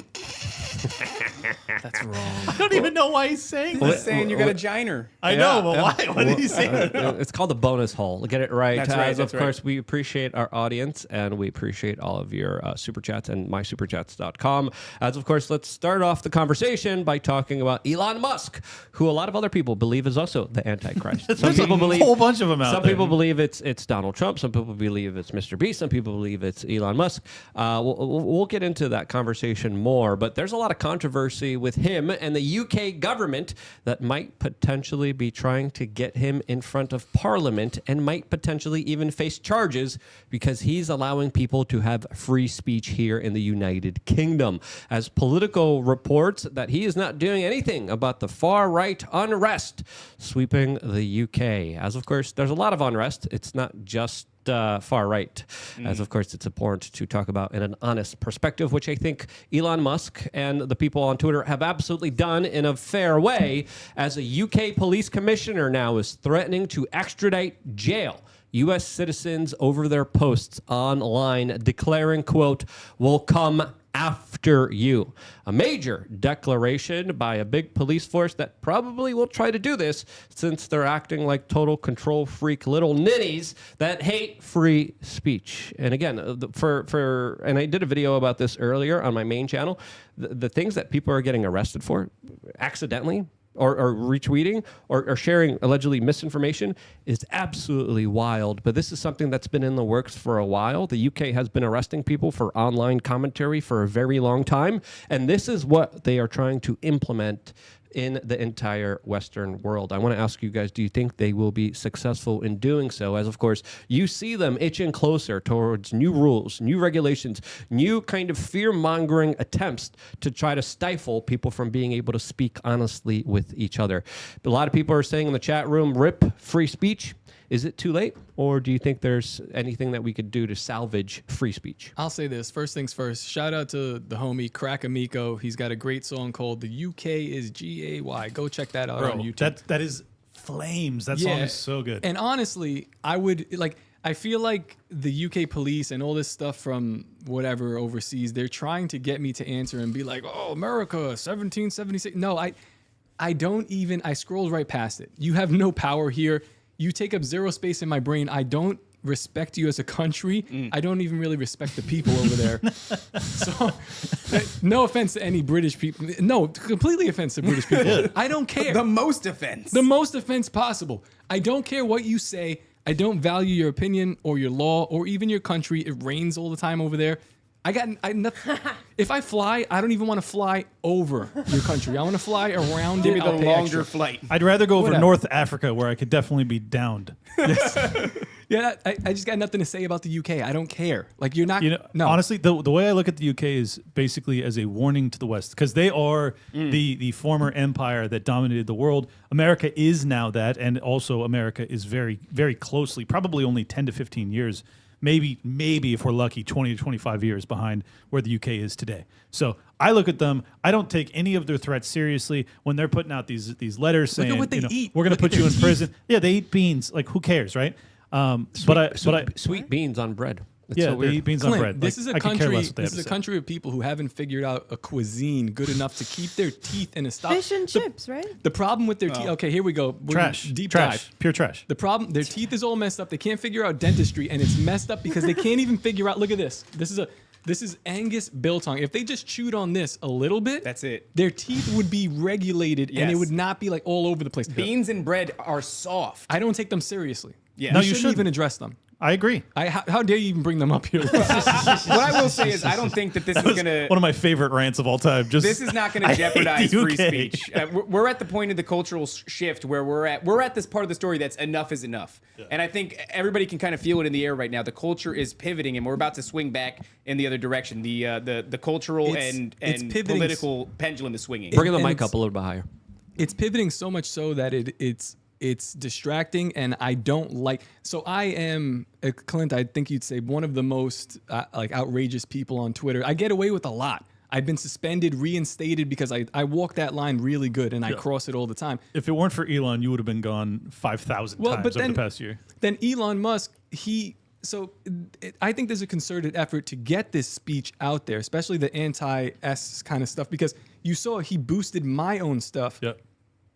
That's wrong. I don't even know why he's saying He's that. saying you got a giner. I know, but why? Why did he say that? It's called the bonus hole. Get it right. That's right, As that's of course, we appreciate our audience and we appreciate all of your super chats and mysuperchats.com. As of course, let's start off the conversation by talking about Elon Musk, who a lot of other people believe is also the Antichrist. Some people believe a whole bunch of them out Some there. people believe it's Donald Trump. Some people believe it's Mr. Beast. Some people believe it's Elon Musk. We'll get into that conversation more, but there's a lot of controversy with him and the UK government that might potentially be trying to get him in front of Parliament and might potentially even face charges because he's allowing people to have free speech here in the United Kingdom. As Politico reports that he is not doing anything about the far-right unrest sweeping the UK. As of course, there's a lot of unrest. It's not just far right, as of course it's important to talk about in an honest perspective, which I think Elon Musk and the people on Twitter have absolutely done in a fair way, as a UK police commissioner now is threatening to extradite jail U.S. citizens over their posts online, declaring, quote, "will come after you." A major declaration by a big police force that probably will try to do this since they're acting like total control freak little ninnies that hate free speech. And again, and I did a video about this earlier on my main channel, the things that people are getting arrested for accidentally, or retweeting or sharing allegedly misinformation is absolutely wild. But this is something that's been in the works for a while. The UK has been arresting people for online commentary for a very long time. And this is what they are trying to implement in the entire Western world. I want to ask you guys, do you think they will be successful in doing so? As of course, you see them itching closer towards new rules, new regulations, new kind of fear-mongering attempts to try to stifle people from being able to speak honestly with each other. A lot of people are saying in the chat room, rip free speech. Is it too late? Or do you think there's anything that we could do to salvage free speech? I'll say this. First things first. Shout out to the homie Crack Amico. He's got a great song called "The UK is GAY." Go check that out on YouTube. That is flames. That song is so good. And honestly, I feel like the UK police and all this stuff from whatever overseas, they're trying to get me to answer and be like, "Oh, America, 1776." No, I scrolled right past it. You have no power here. You take up zero space in my brain. I don't respect you as a country. I don't even really respect the people over there. So, no offense to any British people. No, completely offense to British people. I don't care. The most offense. The most offense possible. I don't care what you say. I don't value your opinion or your law or even your country. It rains all the time over there. If I fly, I don't even want to fly over your country. I want to fly around Give it. me the I'll pay longer extra. flight. I'd rather go over Whatever. North Africa where I could definitely be downed. Yeah, I just got nothing to say about the UK. I don't care. Like you're not. No. Honestly, the way I look at the UK is basically as a warning to the West, because they are the former empire that dominated the world. America is now that, and also America is very, very closely, probably only 10 to 15 years, maybe if we're lucky, 20 to 25 years behind where the UK is today. So I look at them. I don't take any of their threats seriously when they're putting out these letters saying, what they eat. we're going to Look put at you in their prison. Yeah, they eat beans. Like, who cares, right? Sweet beans on bread. It's yeah, so they weird. eat beans Clint, on bread. this Like, is a I could care country. less what they This have is to a say. country of people who haven't figured out a cuisine good enough to keep their teeth in a stop. Fish and chips, right? The problem with their teeth. Okay, here we go. We're Trash. Deep trash. dive. Pure trash. The problem, their teeth is all messed up. They can't figure out dentistry, and it's messed up because they can't even figure out. Look at this. This is Angus biltong. If they just chewed on this a little bit, That's it. Their teeth would be regulated, and it Yes. would not be like all over the place. Beans and bread are soft. I don't take them seriously. Yeah. You No, you shouldn't shouldn't. even address them. I agree. How dare you even bring them up here? What I will say is, I don't think that this is gonna. One of my favorite rants of all time. Just This is not going I to hate jeopardize the free UK. speech. We're at the point of the cultural shift where we're at this part of the story that's enough is enough. And I think everybody can kind of feel it in the air right now. The culture is pivoting, and we're about to swing back in the other direction. The cultural It's and pivoting. political pendulum is swinging. Bring the And mic it's- up a little bit higher. It's pivoting so much so that it's distracting, and I don't like. So I am Clint. I think you'd say one of the most like outrageous people on Twitter. I get away with a lot. I've been suspended, reinstated because I walk that line really good, and I cross it all the time. If it weren't for Elon, you would have been gone 5,000 times over the past year. Then Elon Musk, he So I think there's a concerted effort to get this speech out there, especially the anti-S kind of stuff, because you saw he boosted my own stuff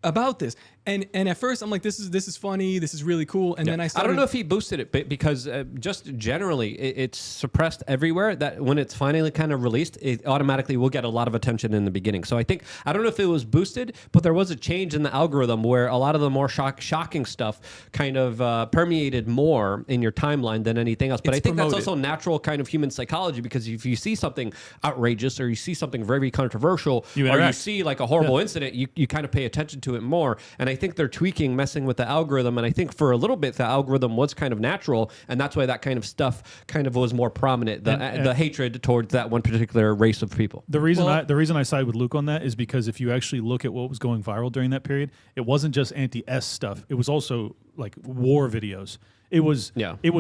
about this. And at first I'm like, this is funny, this is really cool. And then I don't know if he boosted it, because just generally it's suppressed everywhere. That when it's finally kind of released, it automatically will get a lot of attention in the beginning. So I don't know if it was boosted, but there was a change in the algorithm where a lot of the more shocking stuff kind of permeated more in your timeline than anything else. But I think that's also natural kind of human psychology, because if you see something outrageous or you see something very controversial or you see like a horrible incident, you kind of pay attention to it more. And I think they're tweaking, messing with the algorithm. And I think for a little bit, the algorithm was kind of natural. And that's why that kind of stuff kind of was more prominent, the hatred towards that one particular race of people. The reason I side with Luke on that is because if you actually look at what was going viral during that period, it wasn't just anti-S stuff. It was also like war videos. It was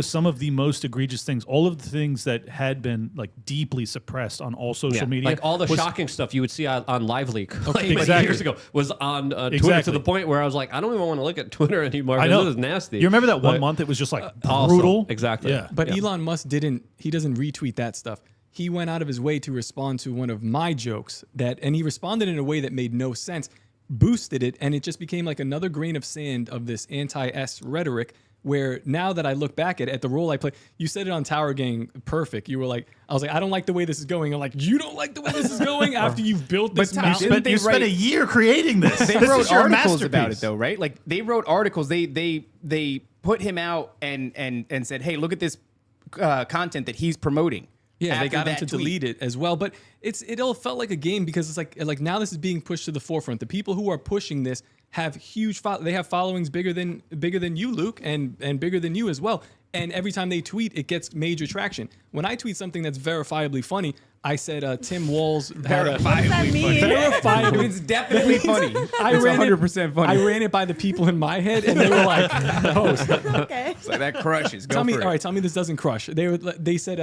some of the most egregious things. All of the things that had been like deeply suppressed on all social media, like all the shocking stuff you would see on LiveLeak years ago, was on Twitter, to the point where I was like, I don't even want to look at Twitter anymore. I know, this is nasty. You remember that 1 month? It was just like brutal. Exactly. Yeah. But Elon Musk doesn't retweet that stuff. He went out of his way to respond to one of my jokes and he responded in a way that made no sense, boosted it, and it just became like another grain of sand of this anti-S rhetoric. Where now that I look back at the role I play, you said it on Tower Gang perfect. You were like, I was like, I don't like the way this is going. I'm like, you don't like the way this is going after you've built this mountain. You spent a year creating this. They wrote articles about it though, right? Like they wrote articles. They put him out and said, hey, look at this content that he's promoting. Yeah, they got him to delete it as well. But it all felt like a game, because it's like now this is being pushed to the forefront. The people who are pushing this have huge they have followings bigger than you, Luke, and bigger than you as well. And every time they tweet, it gets major traction. When I tweet something that's verifiably funny, I said Tim Walz had a verifiably. It's definitely funny. It's 100% funny. I ran it by the people in my head, and they were like, "Host, Okay. It's like that crushes. Tell me this doesn't crush." They said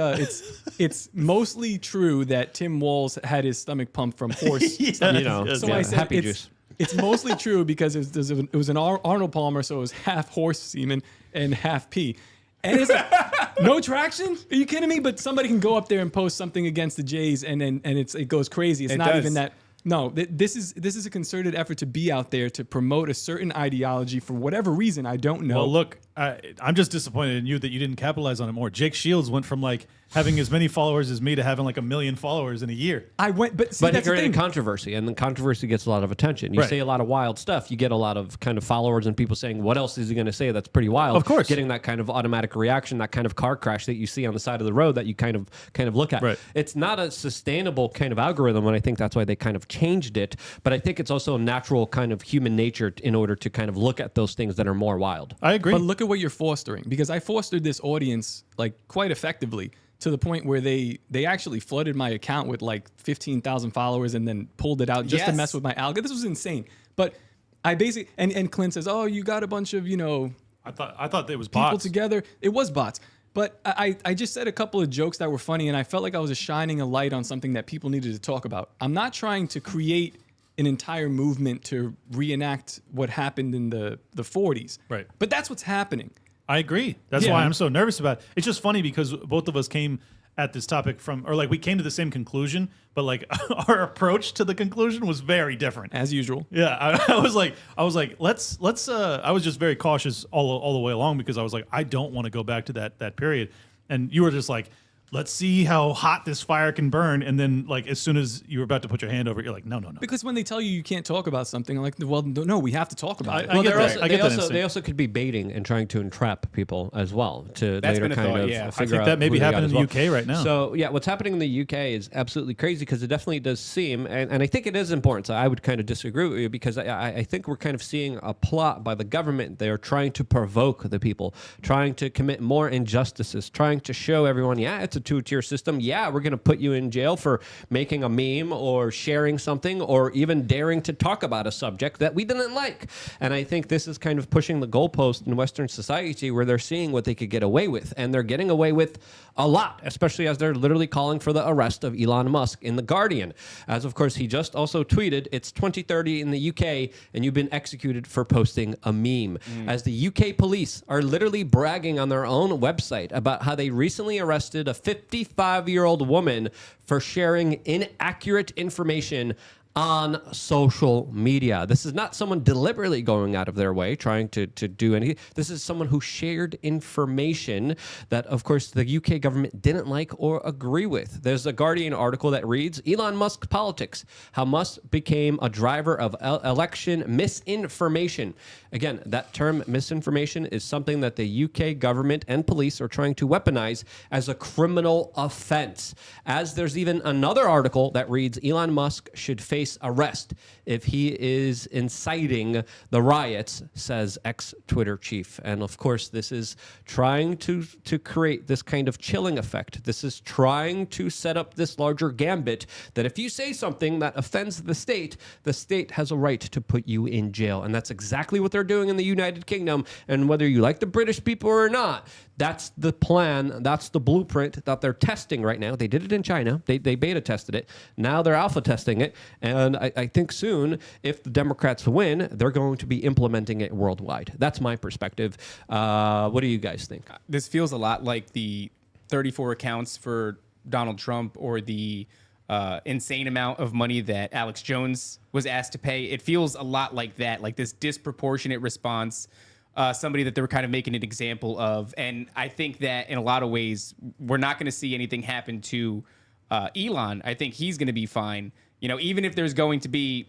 it's mostly true that Tim Walz had his stomach pumped from horse. So I said happy juice. It's mostly true because it was an Arnold Palmer, so it was half horse semen and half pee. And it's like, no traction? Are you kidding me? But somebody can go up there and post something against the Jays, and it goes crazy. It's not even that. No, this is a concerted effort to be out there to promote a certain ideology for whatever reason. I don't know. Well, look, I'm just disappointed in you that you didn't capitalize on it more. Jake Shields went from like having as many followers as me to having like 1 million followers in a year. But he created controversy, and then controversy gets a lot of attention. You say a lot of wild stuff, you get a lot of kind of followers and people saying, what else is he going to say that's pretty wild? Of course. Getting that kind of automatic reaction, that kind of car crash that you see on the side of the road that you kind of look at. Right. It's not a sustainable kind of algorithm, and I think that's why they kind of changed it. But I think it's also a natural kind of human nature in order to kind of look at those things that are more wild. I agree. But look at what you're fostering, because I fostered this audience like quite effectively, to the point where they actually flooded my account with like 15,000 followers and then pulled it out just to mess with my algorithm. This was insane. But I basically, and Clint says, oh, you got a bunch of, I thought it was people bots. together. It was bots. But I just said a couple of jokes that were funny, and I felt like I was shining a light on something that people needed to talk about. I'm not trying to create an entire movement to reenact what happened in the 40s. Right. But that's what's happening. I agree. That's why I'm so nervous about it. It's just funny because both of us came at this topic we came to the same conclusion, but like our approach to the conclusion was very different. As usual. Yeah, I was like, let's. I was just very cautious all the way along, because I was like, I don't want to go back to that period, and you were just like, let's see how hot this fire can burn. And then, like, as soon as you were about to put your hand over it, you're like, no. Because when they tell you can't talk about something, I'm like, well, no, we have to talk about it. I get that. They also could be baiting and trying to entrap people as well to That's later been a kind thought, of yeah. figure I think out that maybe who they got happened in as the well. UK right now. So, yeah, what's happening in the UK is absolutely crazy, because it definitely does seem, and I think it is important, so I would kind of disagree with you, because I think we're kind of seeing a plot by the government. They're trying to provoke the people, trying to commit more injustices, trying to show everyone, it's the two-tier system. Yeah, we're going to put you in jail for making a meme or sharing something or even daring to talk about a subject that we didn't like. And I think this is kind of pushing the goalpost in Western society where they're seeing what they could get away with. And they're getting away with a lot, especially as they're literally calling for the arrest of Elon Musk in The Guardian. As, of course, he just also tweeted, it's 2030 in the UK, and you've been executed for posting a meme. As the UK police are literally bragging on their own website about how they recently arrested a 55-year-old woman for sharing inaccurate information on social media. This is not someone deliberately going out of their way trying to do anything. This is someone who shared information that, of course, the UK government didn't like or agree with. There's a Guardian article that reads, Elon Musk politics, how Musk became a driver of election misinformation. Again, that term misinformation is something that the UK government and police are trying to weaponize as a criminal offense. As there's even another article that reads, Elon Musk should face arrest if he is inciting the riots, says ex-Twitter chief. And of course, this is trying to create this kind of chilling effect. This is trying to set up this larger gambit that if you say something that offends the state has a right to put you in jail. And that's exactly what they're doing in the United Kingdom. And whether you like the British people or not, that's the plan. That's the blueprint that they're testing right now. They did it in China. They beta tested it. Now they're alpha testing it. And I think soon, if the Democrats win, they're going to be implementing it worldwide. That's my perspective. What do you guys think? This feels a lot like the 34 accounts for Donald Trump or the insane amount of money that Alex Jones was asked to pay. It feels a lot like that, like this disproportionate response. Somebody that they were kind of making an example of. And I think that in a lot of ways, we're not going to see anything happen to Elon. I think he's going to be fine. You know, even if there's going to be,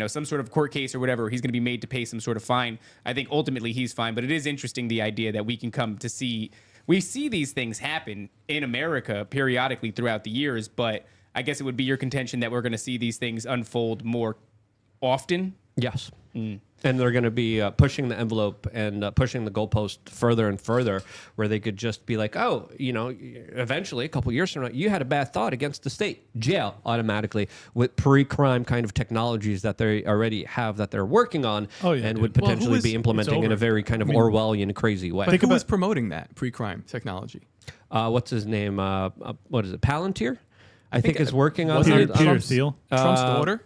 some sort of court case or whatever, he's going to be made to pay some sort of fine. I think ultimately he's fine. But it is interesting, the idea that we can come to see, we see these things happen in America periodically throughout the years. But I guess it would be your contention that we're going to see these things unfold more often. Yes. And they're going to be pushing the envelope and pushing the goalpost further and further, where they could just be like, oh, eventually, a couple years from now, you had a bad thought against the state. Jail automatically with pre-crime kind of technologies that they already have that they're working on and would potentially be implementing in a very kind of Orwellian, crazy way. But who was promoting that pre-crime technology? What's his name? What is it? Palantir? I think is working on Peter Thiel. Trump's daughter?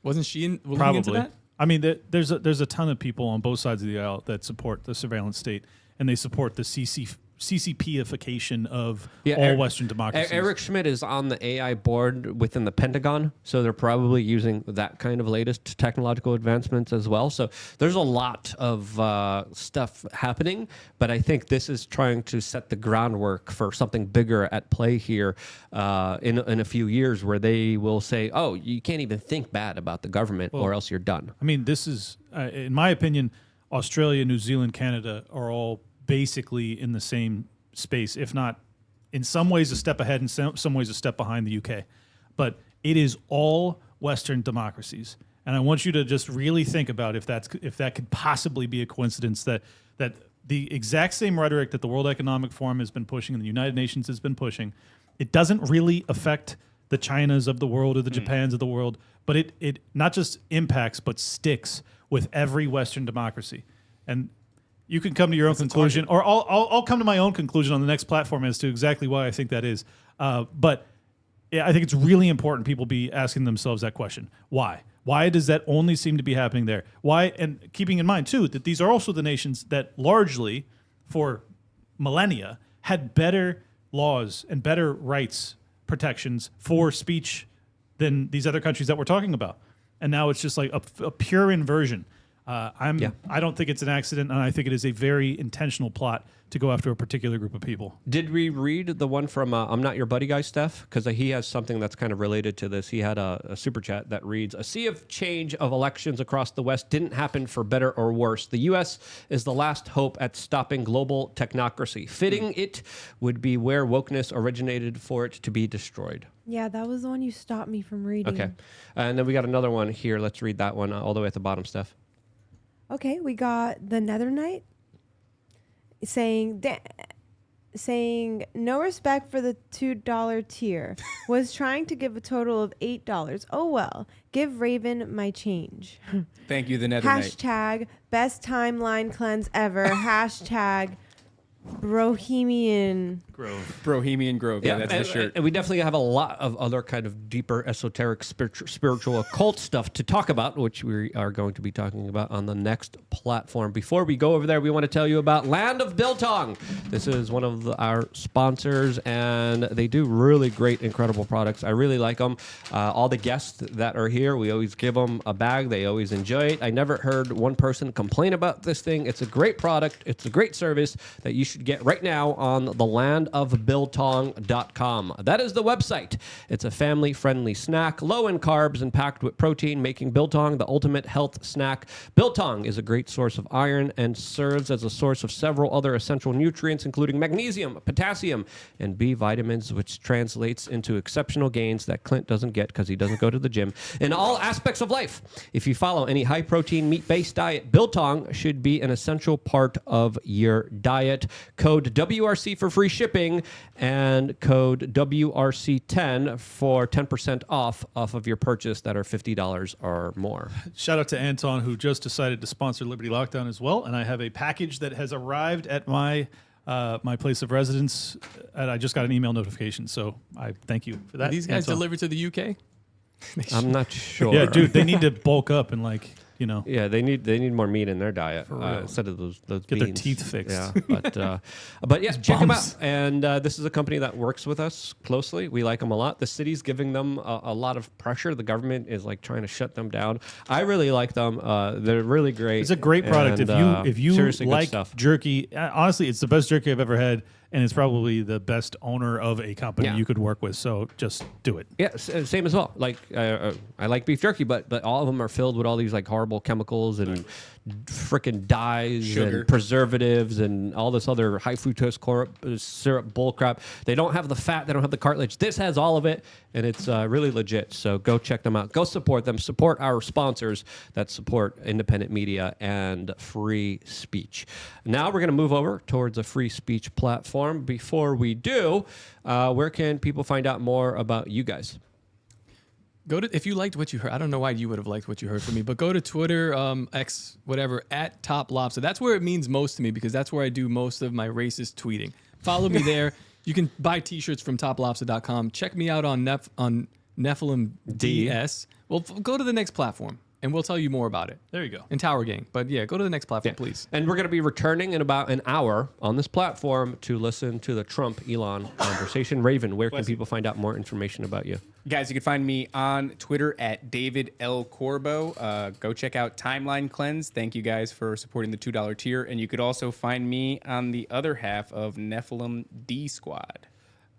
Wasn't she looking into that? I mean, there's a ton of people on both sides of the aisle that support the surveillance state, and they support the CCP-ification of all Western democracies. Eric Schmidt is on the AI board within the Pentagon, so they're probably using that kind of latest technological advancements as well. So there's a lot of stuff happening, but I think this is trying to set the groundwork for something bigger at play here in a few years, where they will say, oh, you can't even think bad about the government or else you're done. I mean, this is, in my opinion, Australia, New Zealand, Canada are all basically in the same space, if not in some ways a step ahead, in some ways a step behind the UK. But it is all Western democracies. And I want you to just really think about if that could possibly be a coincidence that the exact same rhetoric that the World Economic Forum has been pushing and the United Nations has been pushing, it doesn't really affect the Chinas of the world or the Japans of the world, but it not just impacts but sticks with every Western democracy. And you can come to your own conclusion, or I'll come to my own conclusion on the next platform as to exactly why I think that is. But yeah, I think it's really important people be asking themselves that question. Why? Why does that only seem to be happening there? Why? And keeping in mind, too, that these are also the nations that largely, for millennia, had better laws and better rights protections for speech than these other countries that we're talking about. And now it's just like a pure inversion. I don't think it's an accident, and I think it is a very intentional plot to go after a particular group of people. Did we read the one from I'm Not Your Buddy Guy, Steph? Because he has something that's kind of related to this. He had a super chat that reads, a sea of change of elections across the West didn't happen for better or worse. The U.S. is the last hope at stopping global technocracy. Fitting it would be where wokeness originated for it to be destroyed. Yeah, that was the one you stopped me from reading. Okay. And then we got another one here. Let's read that one all the way at the bottom, Steph. Okay, we got the Nether Knight saying, saying no respect for the $2 tier. Was trying to give a total of $8. Oh well. Give Raven my change. Thank you, the Nether Knight. Hashtag best timeline cleanse ever. Hashtag Bohemian. Bohemian Grove. Yeah, that's and, the shirt. and we definitely have a lot of other kind of deeper esoteric spiritual occult stuff to talk about, which we are going to be talking about on the next platform. Before we go over there, we want to tell you about Land of Biltong. This is one of our sponsors, and they do really great, incredible products. I really like them. All the guests that are here, we always give them a bag. They always enjoy it. I never heard one person complain about this thing. It's a great product. It's a great service that you should get right now on the landofbiltong.com. That is the website. It's a family-friendly snack, low in carbs and packed with protein, making biltong the ultimate health snack. Biltong is a great source of iron and serves as a source of several other essential nutrients, including magnesium, potassium, and B vitamins, which translates into exceptional gains that Clint doesn't get because he doesn't go to the gym in all aspects of life. If you follow any high-protein, meat-based diet, biltong should be an essential part of your diet. Code WRC for free shipping and code WRC10 for 10% off of your purchase that are $50 or more. Shout out to Anton, who just decided to sponsor Liberty Lockdown as well. And I have a package that has arrived at my place of residence, and I just got an email notification. So I thank you for that. These guys Anton. deliver to the UK? I'm not sure. Yeah, dude, they need to bulk up and Yeah, they need more meat in their diet instead of those get their beans. teeth fixed. Yeah, but yeah, check them out. bums. And this is a company that works with us closely. We like them a lot. The city's giving them a lot of pressure. The government is like trying to shut them down. I really like them. They're really great. It's a great product. And, If you seriously good like stuff. jerky, honestly, it's the best jerky I've ever had, and it's probably the best owner of a company Yeah. you could work with. So just do it. Yeah, same as well. Like I like beef jerky, but all of them are filled with all these like horrible chemicals and freaking dyes Sugar. and preservatives and all this other high fructose syrup bullcrap. They don't have the fat. They don't have the cartilage. This has all of it, and it's really legit. So go check them out. Go support them. Support our sponsors that support independent media and free speech. Now we're going to move over towards a free speech platform. Before we do, where can people find out more about you guys? Go to, if you liked what you heard, I don't know why you would have liked what you heard from me, but go to Twitter, X, whatever, at Top Lobster. That's where it means most to me because that's where I do most of my racist tweeting. Follow me there. You can buy t-shirts from toplobster.com. Check me out on Nephilim DS. Well, go to the next platform and we'll tell you more about it. There you go. And Tower Gang. But yeah, go to the next platform, please. And we're going to be returning in about an hour on this platform to listen to the Trump-Elon conversation. Raven, where can people find out more information about you? Guys, you can find me on Twitter at David L. Corbo. Go check out Timeline Cleanse. Thank you guys for supporting the $2 tier. And you could also find me on the other half of Nephilim D Squad.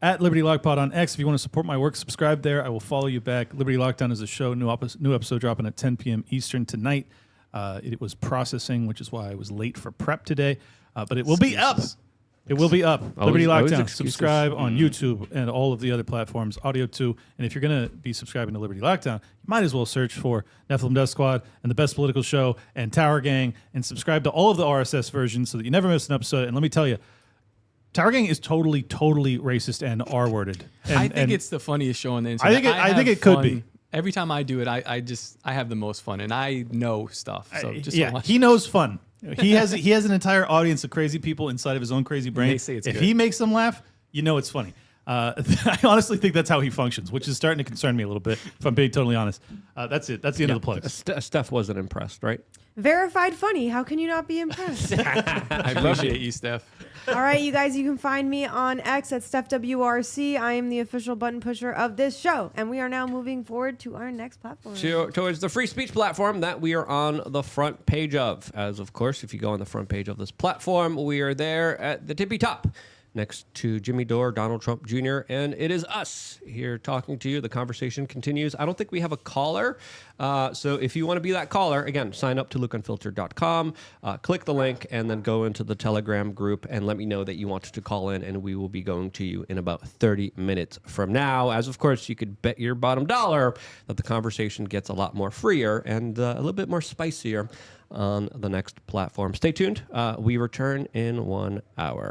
At Liberty Lockpod on X. If you want to support my work, subscribe there. I will follow you back. Liberty Lockdown is a show. New episode dropping at 10 p.m. Eastern tonight. It was processing, which is why I was late for prep today. But it will be up. It will be up. Liberty always Lockdown. excuses. Subscribe on YouTube and all of the other platforms, audio too. And if you're going to be subscribing to Liberty Lockdown, you might as well search for Nephilim Death Squad and The Best Political Show and Tower Gang and subscribe to all of the RSS versions so that you never miss an episode. And let me tell you, Tower Gang is totally racist and R-worded. I think it's the funniest show on the internet. I think have it could fun. be. Every time I do it, I have the most fun, and I know stuff. So just watch. he knows fun. He has an entire audience of crazy people inside of his own crazy brain. They say it's if good. he makes them laugh, you know it's funny. I honestly think that's how he functions, which is starting to concern me a little bit, if I'm being totally honest. That's it. That's the end of the plugs. Steph wasn't impressed, right? Verified funny. How can you not be impressed? I appreciate you, Steph. All right, you guys, you can find me on X at StephWRC. I am the official button pusher of this show. And we are now moving forward to our next platform. Towards the free speech platform that we are on the front page of. As of course, if you go on the front page of this platform, we are there at the tippy top next to Jimmy Dore, Donald Trump Jr., and it is us here talking to you. The conversation continues. I don't think we have a caller, so if you want to be that caller, again, sign up to lookunfiltered.com, click the link, and then go into the Telegram group and let me know that you wanted to call in, and we will be going to you in about 30 minutes from now. As, of course, you could bet your bottom dollar that the conversation gets a lot more freer and a little bit more spicier on the next platform. Stay tuned. We return in 1 hour.